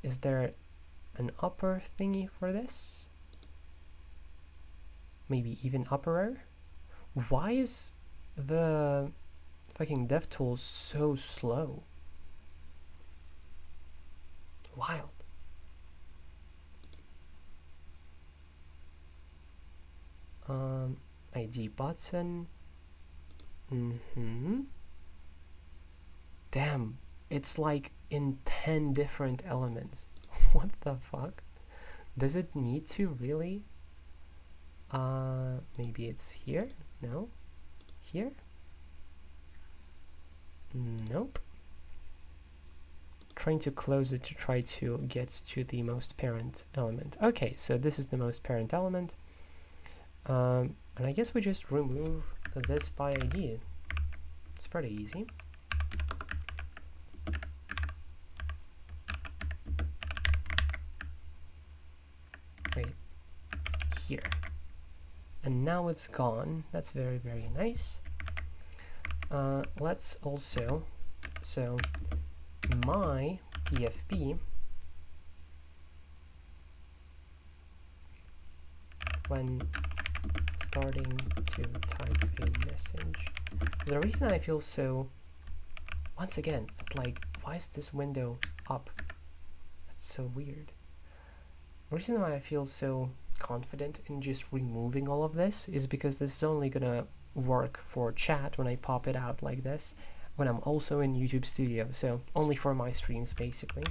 Speaker 1: Is there an upper thingy for this? Maybe even upperer? Why is the fucking DevTools so slow? Wild. ID button. Damn, it's like in 10 different elements. What the fuck? Does it need to really? Maybe it's here? No? Here? Nope. Trying to close it to try to get to the most parent element. Okay, so this is the most parent element. And I guess we just remove this by ID. It's pretty easy. Right here. And now it's gone. That's very, very nice. Let's also, so my PFP, when starting to type a message. The reason I feel so, once again, like, why is this window up? so weird. The reason why I feel so confident in just removing all of this is because this is only gonna work for chat when I pop it out like this, when I'm also in YouTube Studio, so only for my streams basically.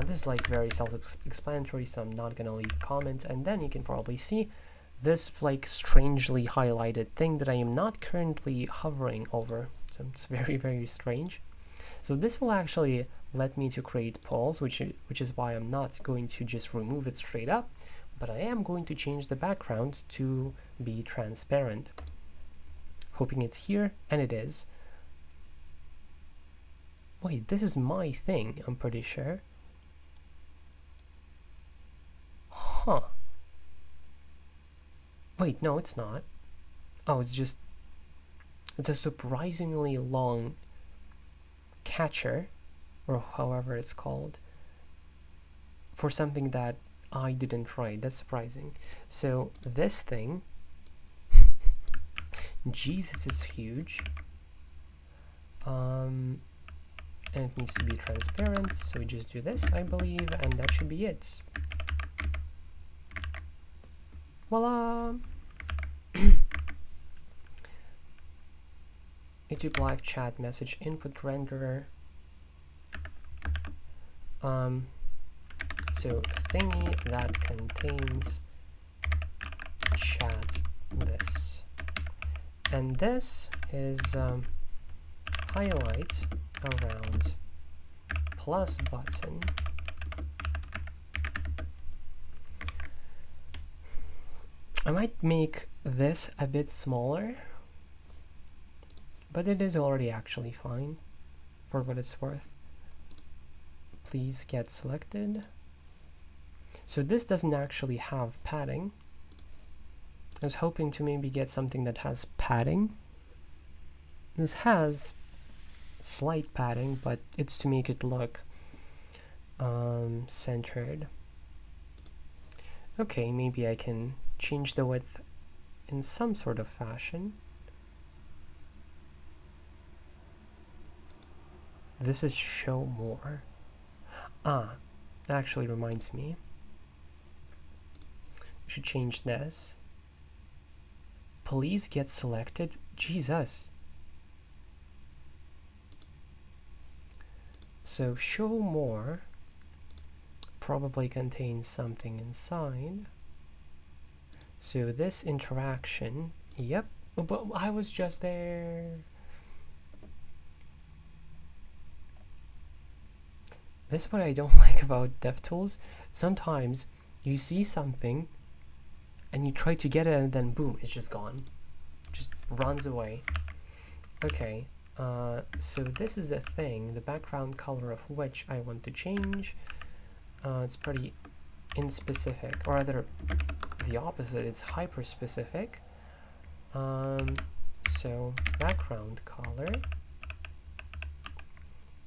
Speaker 1: This is like very self-explanatory, so I'm not gonna leave comments, and then you can probably see this like strangely highlighted thing that I am not currently hovering over, so it's very, very strange. So this will actually let me to create polls, which is why I'm not going to just remove it straight up, but I am going to change the background to be transparent. Hoping it's here, and it is. Wait, this is my thing, I'm pretty sure. Huh. Wait, no, it's not. Oh, it's a surprisingly long catcher, or however it's called, for something that I didn't write. That's surprising. So this thing, Jesus, it's huge. And it needs to be transparent, so we just do this, I believe, and that should be it. Voila! YouTube live chat message input renderer. So a thingy that contains chat this, and this is highlight around plus button. I might make this a bit smaller, but it is already actually fine for what it's worth. Please get selected. So this doesn't actually have padding. I was hoping to maybe get something that has padding. This has slight padding, but it's to make it look centered. Okay, maybe I can change the width in some sort of fashion. This is show more. Ah, that actually reminds me. We should change this. Please get selected. Jesus. So show more probably contains something inside. So this interaction, yep, but I was just there. This is what I don't like about DevTools. Sometimes you see something and you try to get it and then boom, it's just gone. Just runs away. Okay, so this is the thing, the background color of which I want to change. It's pretty inspecific, or rather the opposite, it's hyper specific. So background color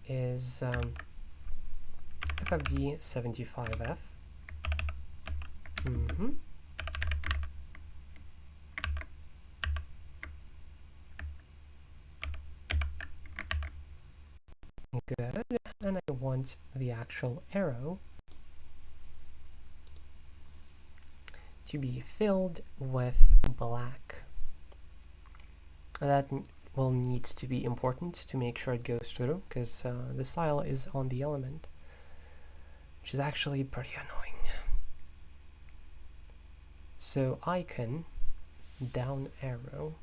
Speaker 1: is FFD 75F. Good, and I want the actual arrow to be filled with black. That will need to be important to make sure it goes through, because the style is on the element, which is actually pretty annoying. So icon, down arrow.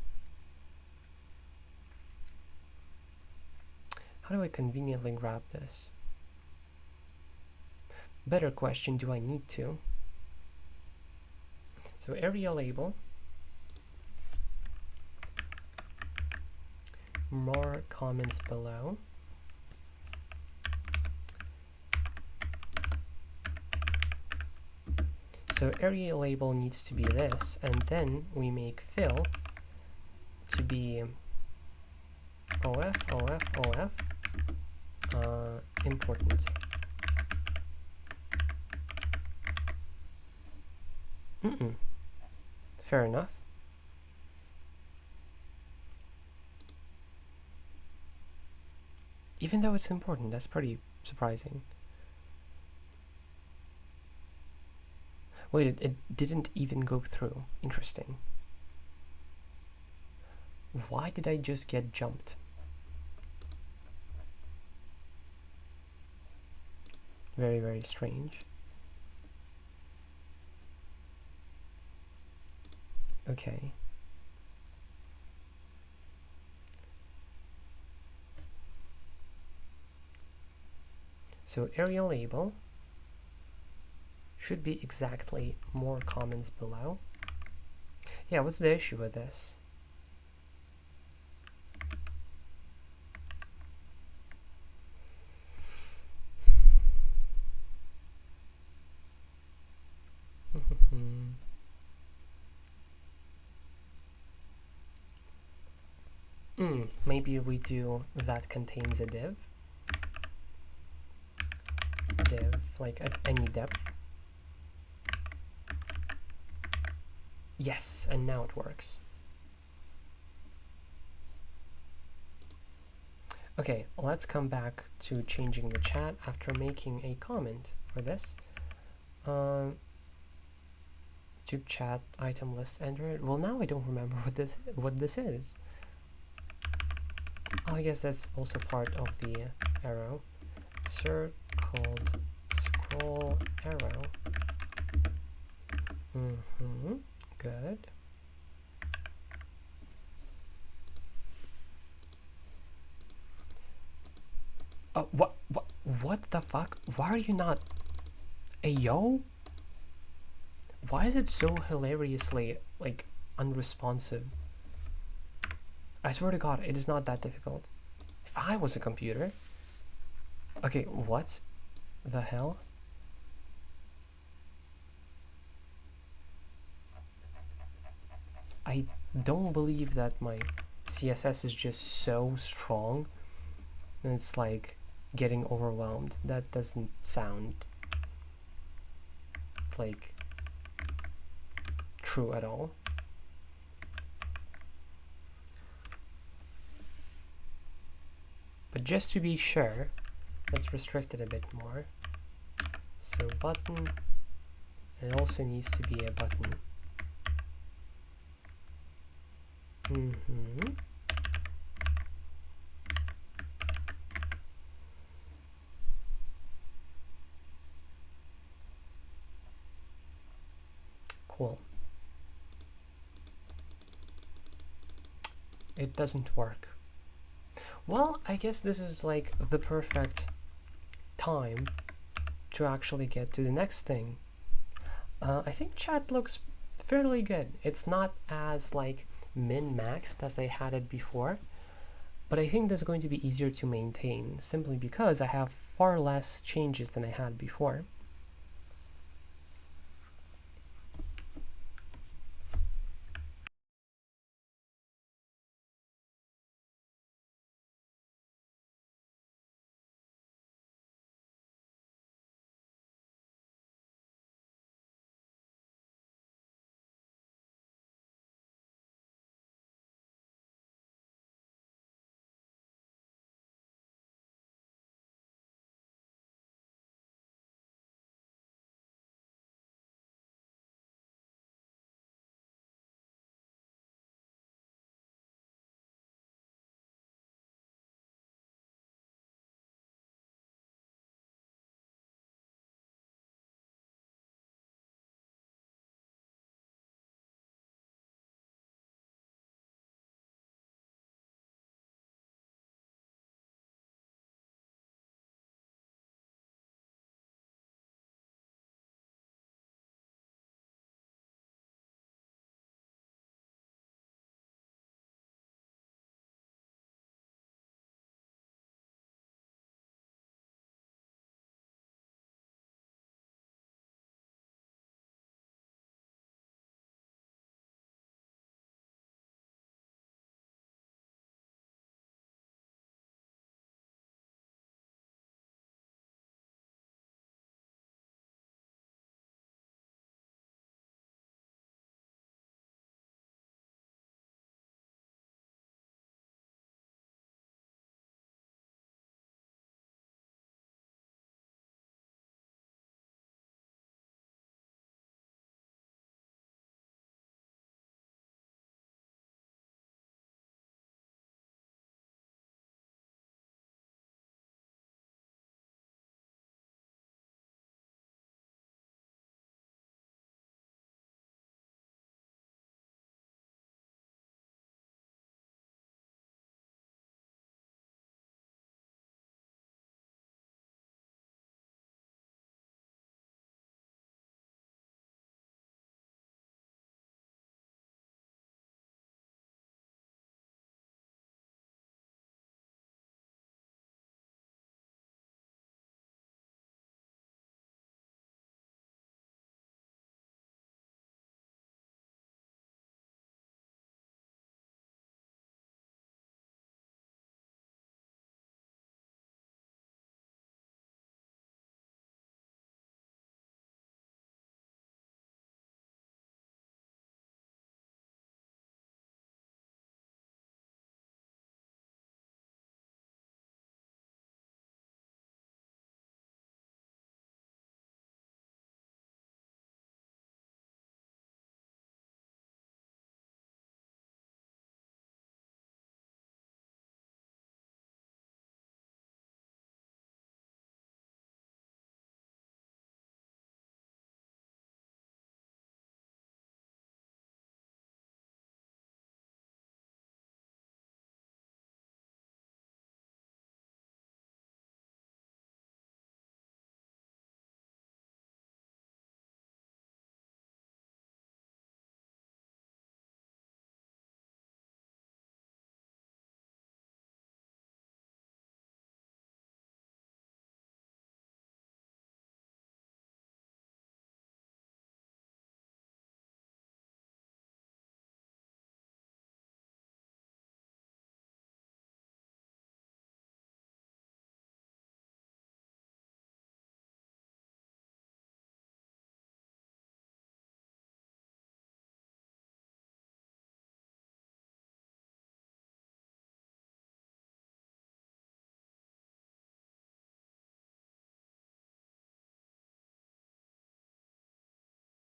Speaker 1: How do I conveniently grab this? Better question, do I need to? So area label, more comments below. So area label needs to be this, and then we make fill to be OF, important. Fair enough. Even though it's important, that's pretty surprising. Wait, it didn't even go through. Interesting. Why did I just get jumped? Very, very strange. Okay. So area label should be exactly more comments below. Yeah, what's the issue with this? Maybe we do that contains a div, like at any depth. Yes, and now it works. Okay, let's come back to changing the chat after making a comment for this. To chat item list enter. Well, now I don't remember what this is. Oh, I guess that's also part of the arrow. Circled scroll arrow. Good. Oh, what the fuck? Why are you not? Ayo? Why is it so hilariously, like, unresponsive? I swear to God, it is not that difficult. If I was a computer... Okay, what the hell? I don't believe that my CSS is just so strong and it's like getting overwhelmed. That doesn't sound like true at all. But just to be sure, let's restrict it a bit more. So button, it also needs to be a button. Cool. It doesn't work. Well, I guess this is like the perfect time to actually get to the next thing. I think chat looks fairly good. It's not as like min-maxed as I had it before, but I think that's going to be easier to maintain simply because I have far less changes than I had before.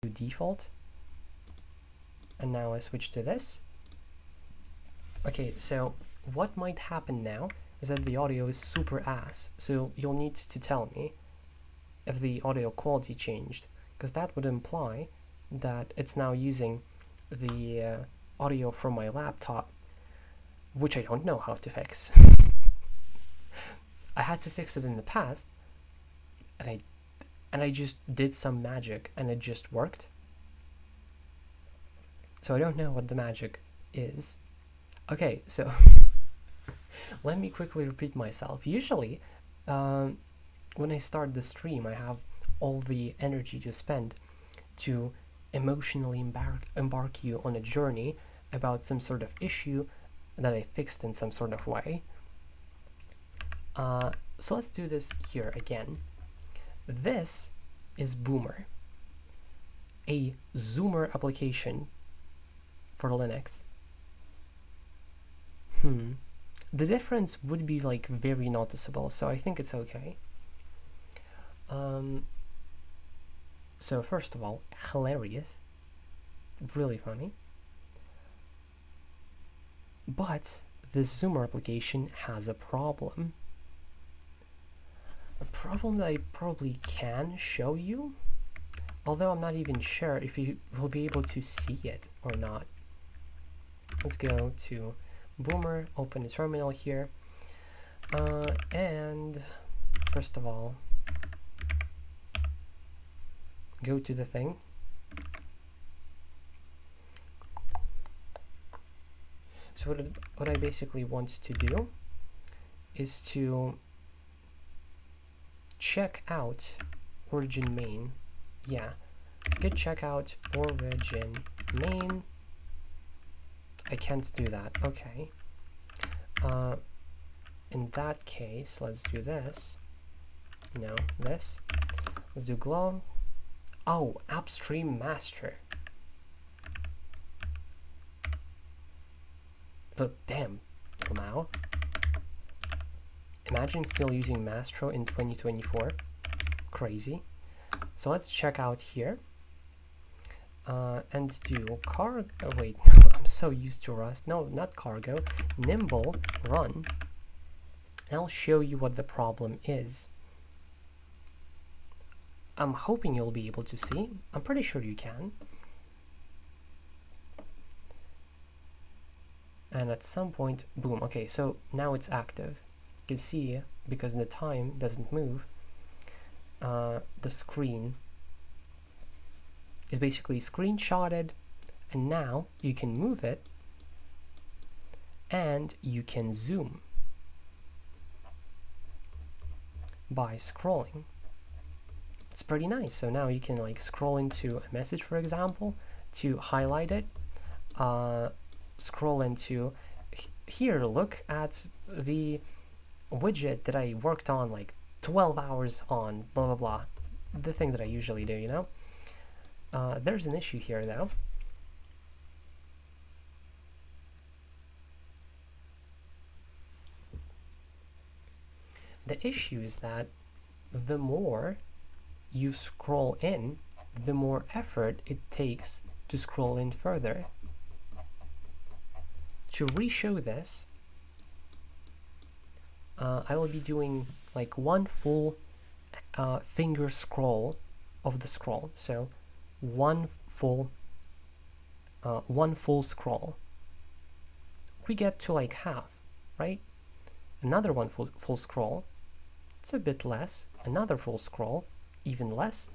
Speaker 1: default, and now I switch to this. Okay, so what might happen now is that the audio is super ass, so you'll need to tell me if the audio quality changed, because that would imply that it's now using the audio from my laptop, which I don't know how to fix. I had to fix it in the past, and I just did some magic and it just worked. So I don't know what the magic is. Okay, so let me quickly repeat myself. Usually, when I start the stream, I have all the energy to spend to emotionally embark you on a journey about some sort of issue that I fixed in some sort of way. So let's do this here again. This is Boomer, a zoomer application for Linux. The difference would be like very noticeable, so I think it's okay. So first of all, hilarious, really funny. But this zoomer application has a problem. A problem that I probably can show you, although I'm not even sure if you will be able to see it or not. Let's go to Boomer, open a terminal here, and first of all, go to the thing. So what I basically want to do is to check out origin main. Yeah, git checkout origin main. I can't do that. Okay. In that case, let's do this. No, this. Let's do glow. Oh, upstream master. So damn, now. Imagine still using Mastro in 2024. Crazy. So let's check out here. And do cargo. Oh, wait, I'm so used to Rust. No, not cargo. Nimble run. And I'll show you what the problem is. I'm hoping you'll be able to see. I'm pretty sure you can. And at some point, boom. Okay, so now it's active. You can see, because the time doesn't move, the screen is basically screenshotted, and now you can move it and you can zoom by scrolling. It's pretty nice. So now you can like scroll into a message, for example, to highlight it, scroll into here, look at the widget that I worked on like 12 hours on, blah blah blah, the thing that I usually do, you know. There's an issue here though. The issue is that the more you scroll in, the more effort it takes to scroll in further. To re-show this, I will be doing like one full finger scroll of the scroll. So one full scroll. We get to like half, right? Another one full scroll. It's a bit less. Another full scroll, even less.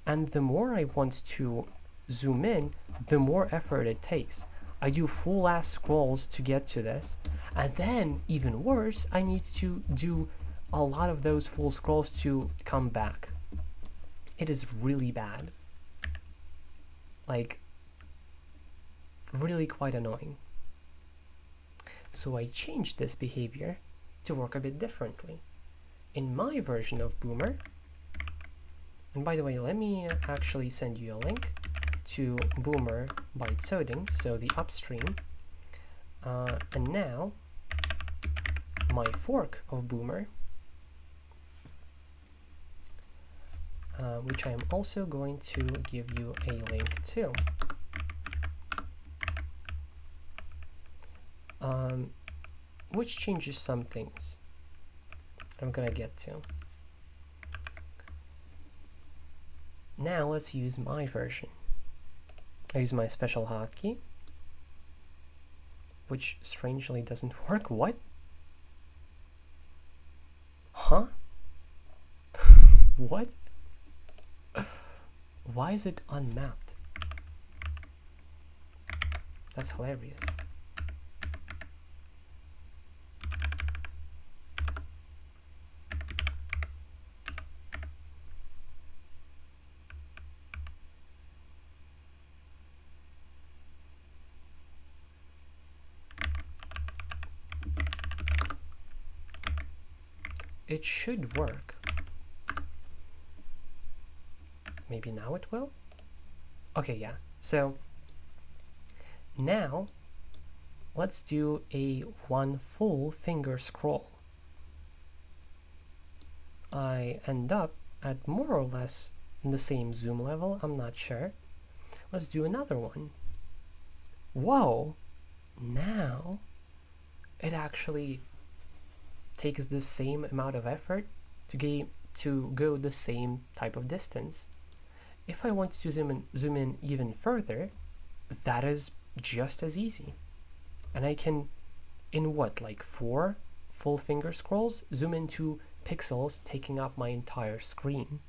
Speaker 1: And the more I want to zoom in, the more effort it takes. I do full ass scrolls to get to this, and then even worse, I need to do a lot of those full scrolls to come back. It is really bad, like really quite annoying. So I changed this behavior to work a bit differently. In my version of Boomer, and by the way, let me actually send you a link to Boomer by Tsoding, so the upstream, and now my fork of Boomer, which I'm also going to give you a link to. Which changes some things I'm gonna get to. Now let's use my version. I use my special hotkey, which strangely doesn't work. What? Huh? What? Why is it unmapped? That's hilarious. It should work. Maybe now it will? Okay, yeah. So now let's do a one full finger scroll. I end up at more or less the same zoom level, I'm not sure. Let's do another one. Whoa! Now it actually takes the same amount of effort to go the same type of distance. If I want to zoom in even further, that is just as easy. And I can, in what, like 4 full finger scrolls, zoom into pixels taking up my entire screen.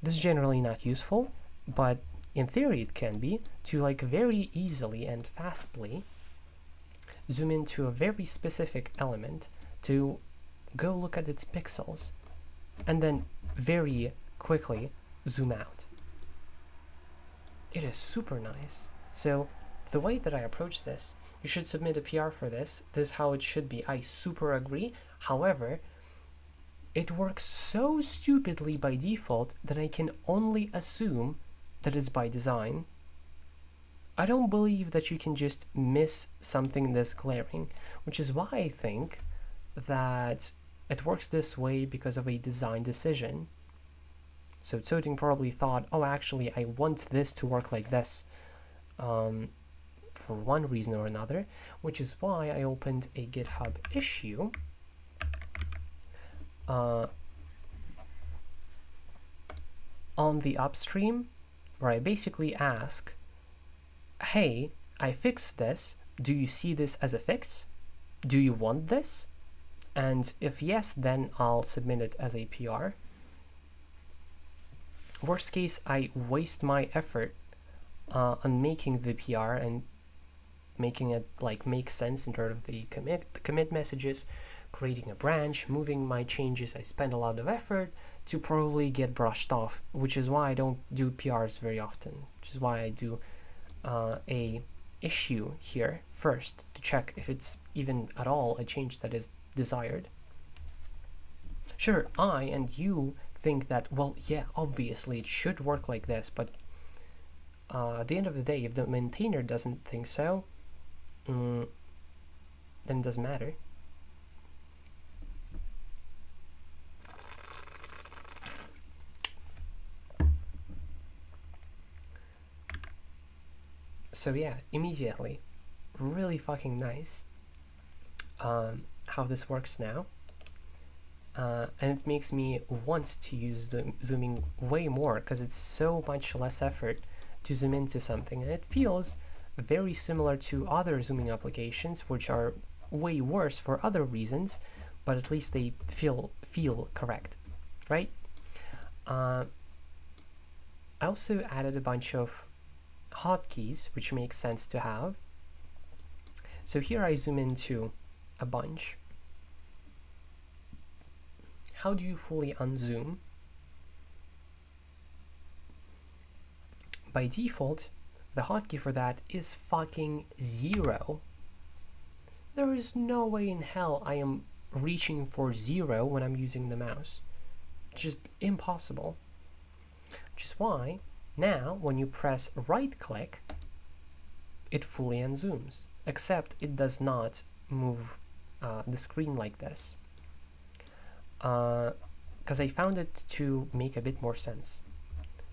Speaker 1: This is generally not useful, but in theory it can be, to like very easily and fastly zoom into a very specific element to go look at its pixels and then very quickly zoom out. It is super nice. So the way that I approach this, you should submit a PR for this. This is how it should be. I super agree. However, it works so stupidly by default that I can only assume that it's by design. I don't believe that you can just miss something this glaring, which is why I think that it works this way because of a design decision. So Toting probably thought, oh, actually, I want this to work like this for one reason or another, which is why I opened a GitHub issue on the upstream, where I basically ask, hey, I fixed this. Do you see this as a fix? Do you want this? And if yes, then I'll submit it as a PR. Worst case, I waste my effort on making the PR and making it like make sense in terms of the commit messages, creating a branch, moving my changes. I spend a lot of effort to probably get brushed off, which is why I don't do PRs very often, which is why I do a issue here first to check if it's even at all a change that is desired. Sure, I and you think that, well, yeah, obviously it should work like this, but at the end of the day, if the maintainer doesn't think so, then it doesn't matter. So yeah, immediately, really fucking nice how this works now. And it makes me want to use the zooming way more because it's so much less effort to zoom into something, and it feels very similar to other zooming applications, which are way worse for other reasons, but at least they feel correct, right? I also added a bunch of hotkeys, which makes sense to have. So here I zoom into a bunch. How do you fully unzoom? By default, the hotkey for that is fucking 0. There is no way in hell I am reaching for 0 when I'm using the mouse. It's just impossible. Which is why now when you press right click, it fully unzooms, except it does not move the screen like this. because I found it to make a bit more sense.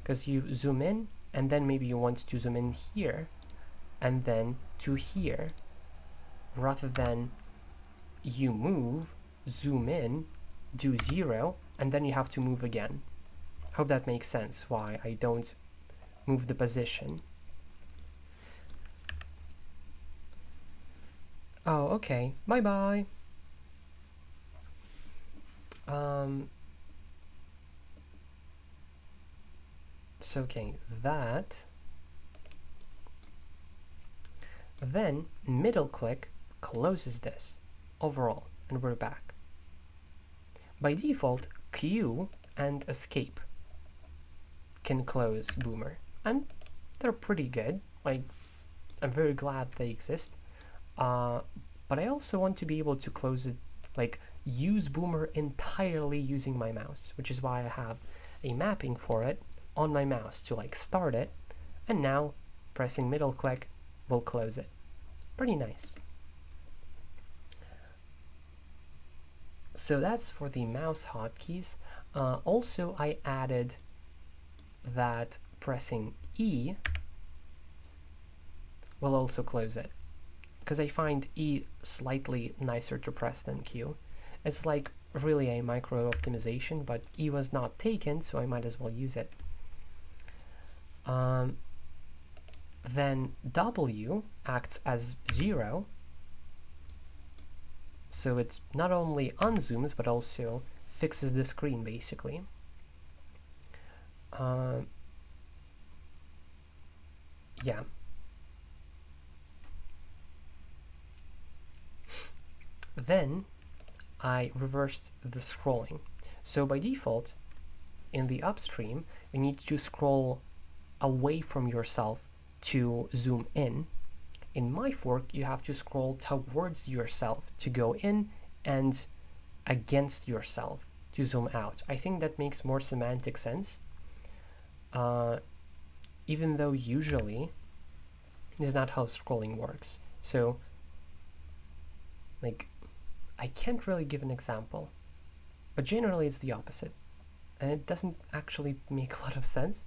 Speaker 1: Because you zoom in, and then maybe you want to zoom in here, and then to here, rather than you move, zoom in, do 0, and then you have to move again. Hope that makes sense why I don't move the position. Oh, okay. Bye-bye. So, okay, that. Then, middle click closes this overall, and we're back. By default, Q and escape can close Boomer, and they're pretty good. Like, I'm very glad they exist. But I also want to be able to close it, like use Boomer entirely using my mouse, which is why I have a mapping for it on my mouse to like start it, and now pressing middle click will close it. Pretty nice. So that's for the mouse hotkeys. Also, I added that pressing E will also close it, because I find E slightly nicer to press than Q. It's like really a micro optimization, but E was not taken, so I might as well use it. Then W acts as 0, so it not only unzooms but also fixes the screen basically. Yeah. Then I reversed the scrolling. So by default, in the upstream, you need to scroll away from yourself to zoom in. In my fork, you have to scroll towards yourself to go in and against yourself to zoom out. I think that makes more semantic sense. Even though usually this is not how scrolling works. So, like, I can't really give an example, but generally it's the opposite. And it doesn't actually make a lot of sense,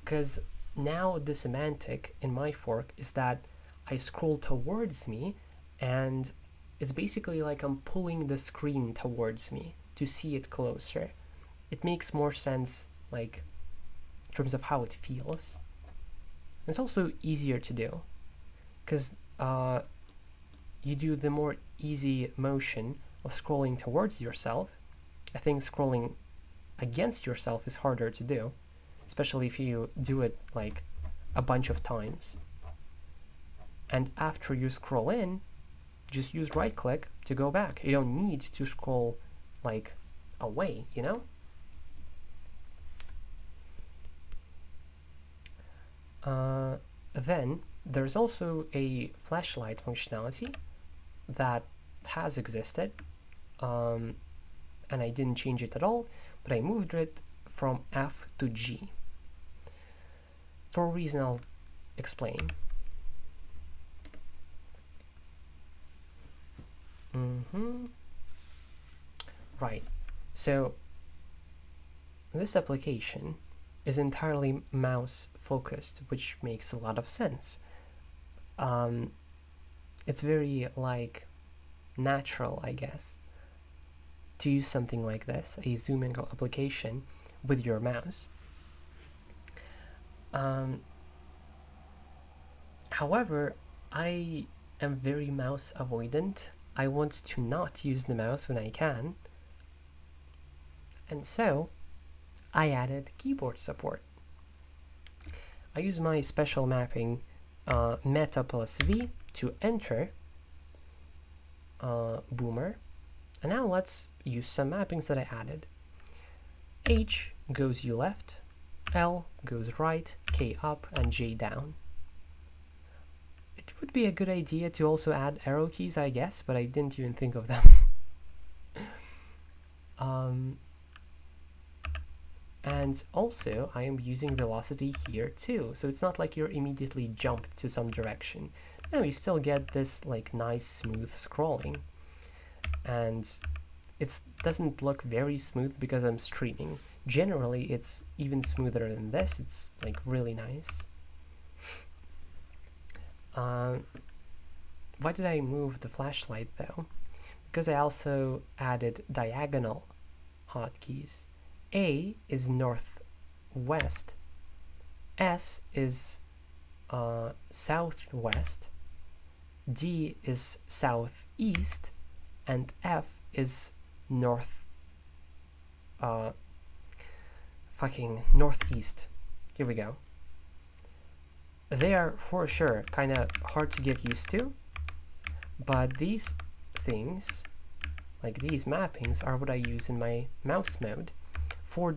Speaker 1: because now the semantic in my fork is that I scroll towards me, and it's basically like I'm pulling the screen towards me to see it closer. It makes more sense, like, in terms of how it feels. It's also easier to do, because you do the more easy motion of scrolling towards yourself. I think scrolling against yourself is harder to do, especially if you do it like a bunch of times. And after you scroll in, just use right click to go back. You don't need to scroll like away, you know? Then there's also a flashlight functionality that has existed, and I didn't change it at all, but I moved it from F to G for a reason I'll explain. Right, so this application is entirely mouse focused, which makes a lot of sense. It's very like natural, I guess, to use something like this, a zooming application with your mouse. However, I am very mouse avoidant. I want to not use the mouse when I can, and so I added keyboard support. I use my special mapping meta plus V to enter Boomer, and now let's use some mappings that I added. H goes U left, L goes right, K up, and J down. It would be a good idea to also add arrow keys, I guess, but I didn't even think of them. And also, I am using velocity here too, so it's not like you're immediately jumped to some direction. No, you still get this like nice smooth scrolling. And it doesn't look very smooth because I'm streaming. Generally, it's even smoother than this. It's like really nice. Why did I move the flashlight though? Because I also added diagonal hotkeys. A is northwest, S is southwest, D is southeast, and F is northeast. Here we go. They are for sure kind of hard to get used to, but these things, like these mappings, are what I use in my mouse mode for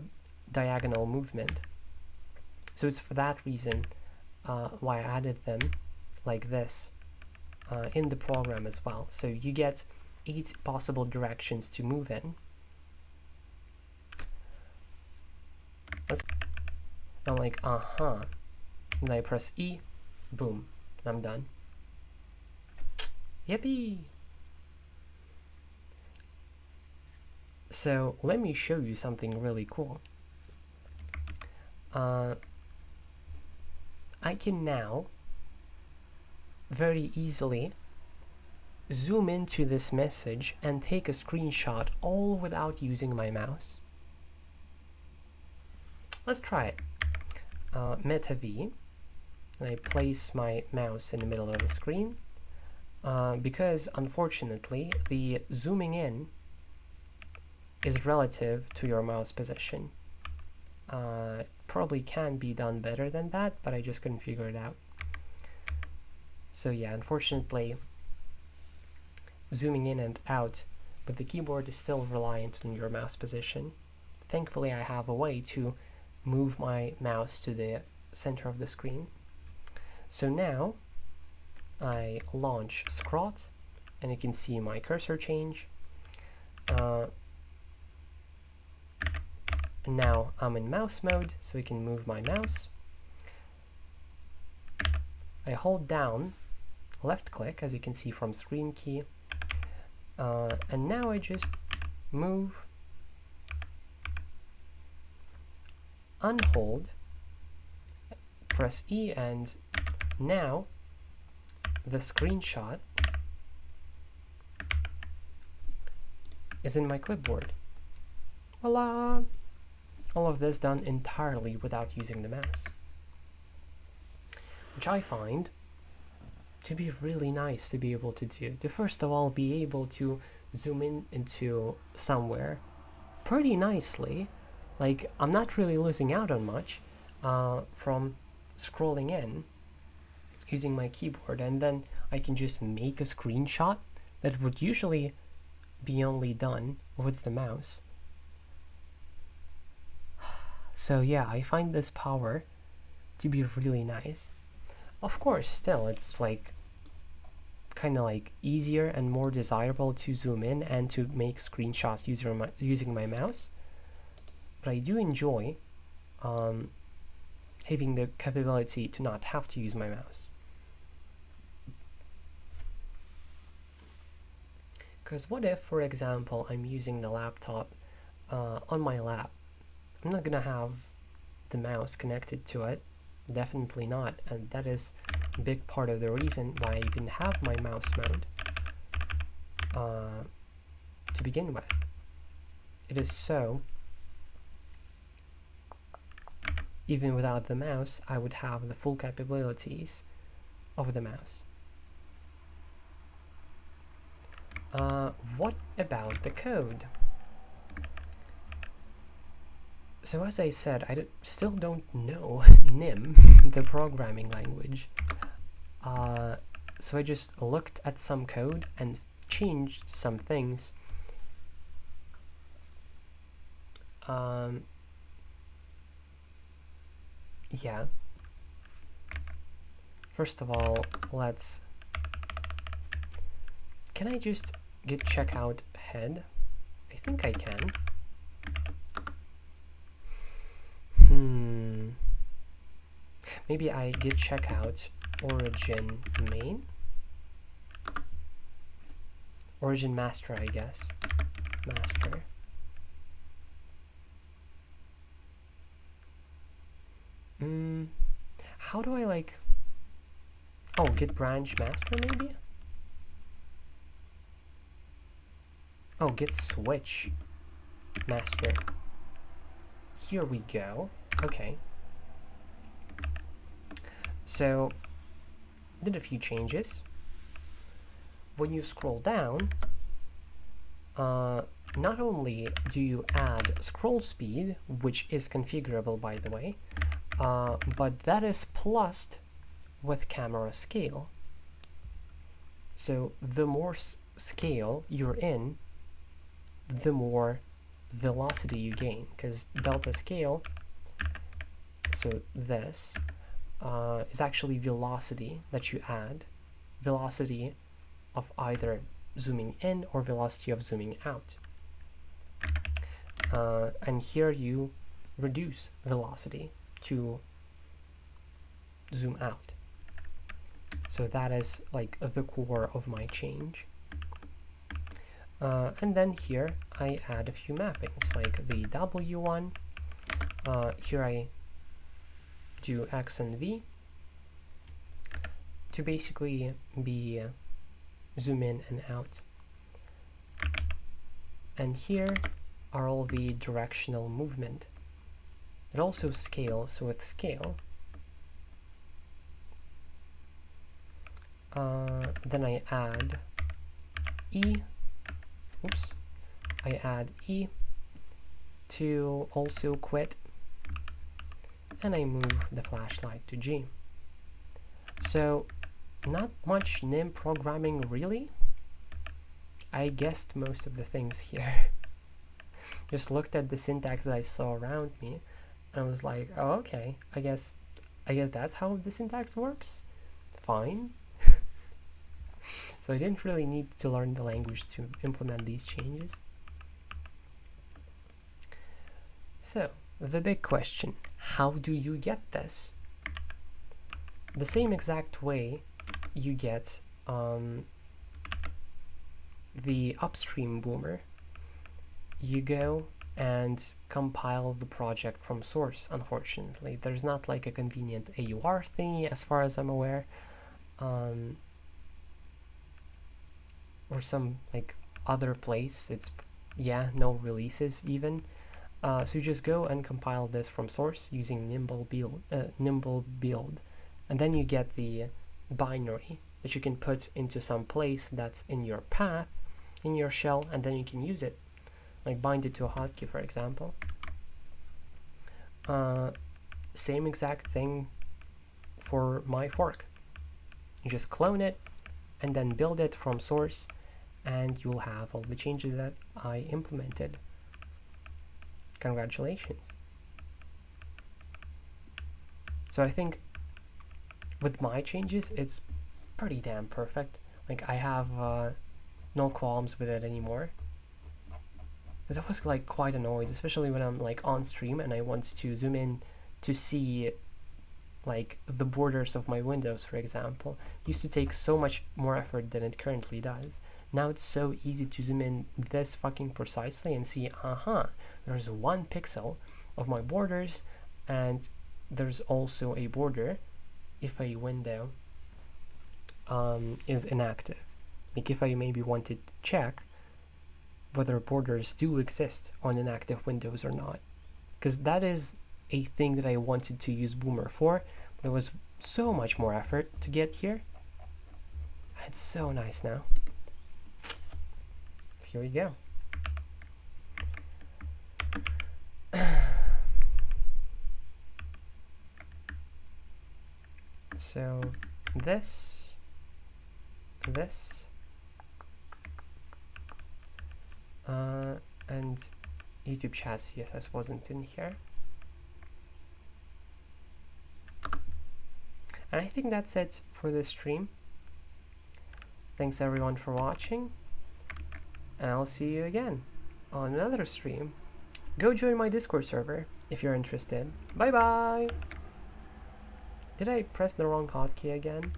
Speaker 1: diagonal movement. So it's for that reason why I added them like this in the program as well. So you get 8 possible directions to move in. I'm like, and I press E, boom, and I'm done. Yippee! So let me show you something really cool. I can now very easily zoom into this message and take a screenshot all without using my mouse. Let's try it. Meta V, and I place my mouse in the middle of the screen because unfortunately the zooming in is relative to your mouse position. Probably can be done better than that, but I just couldn't figure it out. So yeah, unfortunately, zooming in and out with the keyboard is still reliant on your mouse position. Thankfully, I have a way to move my mouse to the center of the screen. So now I launch Scrot, and you can see my cursor change. And now I'm in mouse mode, so I can move my mouse. I hold down left click, as you can see from screen key, and now I just move, unhold, press E, and now the screenshot is in my clipboard. Voila! All of this done entirely without using the mouse, which I find to be really nice to be able to do. To first of all be able to zoom in into somewhere pretty nicely. Like, I'm not really losing out on much from scrolling in using my keyboard, and then I can just make a screenshot that would usually be only done with the mouse. So yeah, I find this power to be really nice. Of course, still, it's like kind of like easier and more desirable to zoom in and to make screenshots using my mouse. But I do enjoy having the capability to not have to use my mouse. Because what if, for example, I'm using the laptop on my lap? I'm not gonna have the mouse connected to it, definitely not, and that is a big part of the reason why I even have my mouse mode to begin with. It is so, even without the mouse, I would have the full capabilities of the mouse. What about the code? So as I said, I still don't know Nim, the programming language. So I just looked at some code and changed some things. Yeah. First of all, let's... Can I just git checkout head? I think I can. Maybe I git checkout origin main? Origin master, I guess. master. How do I like... Oh, git branch master maybe? Oh, git switch master. Here we go. Okay. So, did a few changes. When you scroll down, not only do you add scroll speed, which is configurable by the way, but that is plussed with camera scale. So the more scale you're in, the more velocity you gain, because delta scale, so this is actually velocity that you add, velocity of either zooming in or velocity of zooming out. And here you reduce velocity to zoom out. So that is like the core of my change. And then here I add a few mappings, like the W one. Here I do X and V to basically be zoom in and out. And here are all the directional movement. It also scales, so with scale, then I add E, oops, I add E to also quit, and I move the flashlight to G. So not much NIM programming really. I guessed most of the things here. Just looked at the syntax that I saw around me, and I was like, oh, okay, I guess that's how the syntax works. Fine. So I didn't really need to learn the language to implement these changes. So, the big question, how do you get this? The same exact way you get the upstream boomer. You go and compile the project from source, unfortunately. There's not like a convenient AUR thingy as far as I'm aware. Or some like other place. It's, yeah, no releases even. So you just go and compile this from source using nimble build, and then you get the binary that you can put into some place that's in your path, in your shell, and then you can use it, like bind it to a hotkey, for example. Same exact thing for my fork. You just clone it and then build it from source, and you'll have all the changes that I implemented. Congratulations. So I think with my changes, it's pretty damn perfect. Like, I have no qualms with it anymore. Because I was like quite annoyed, especially when I'm like on stream and I want to zoom in to see like the borders of my windows, for example. It used to take so much more effort than it currently does. Now it's so easy to zoom in this fucking precisely and see, there's 1 pixel of my borders, and there's also a border if a window is inactive. Like if I maybe wanted to check whether borders do exist on inactive windows or not. Because that is a thing that I wanted to use Boomer for, but it was so much more effort to get here. It's so nice now. Here we go. So this, and YouTube chat CSS wasn't in here. And I think that's it for this stream. Thanks everyone for watching, and I'll see you again on another stream. Go join my Discord server if you're interested. Bye bye! Did I press the wrong hotkey again?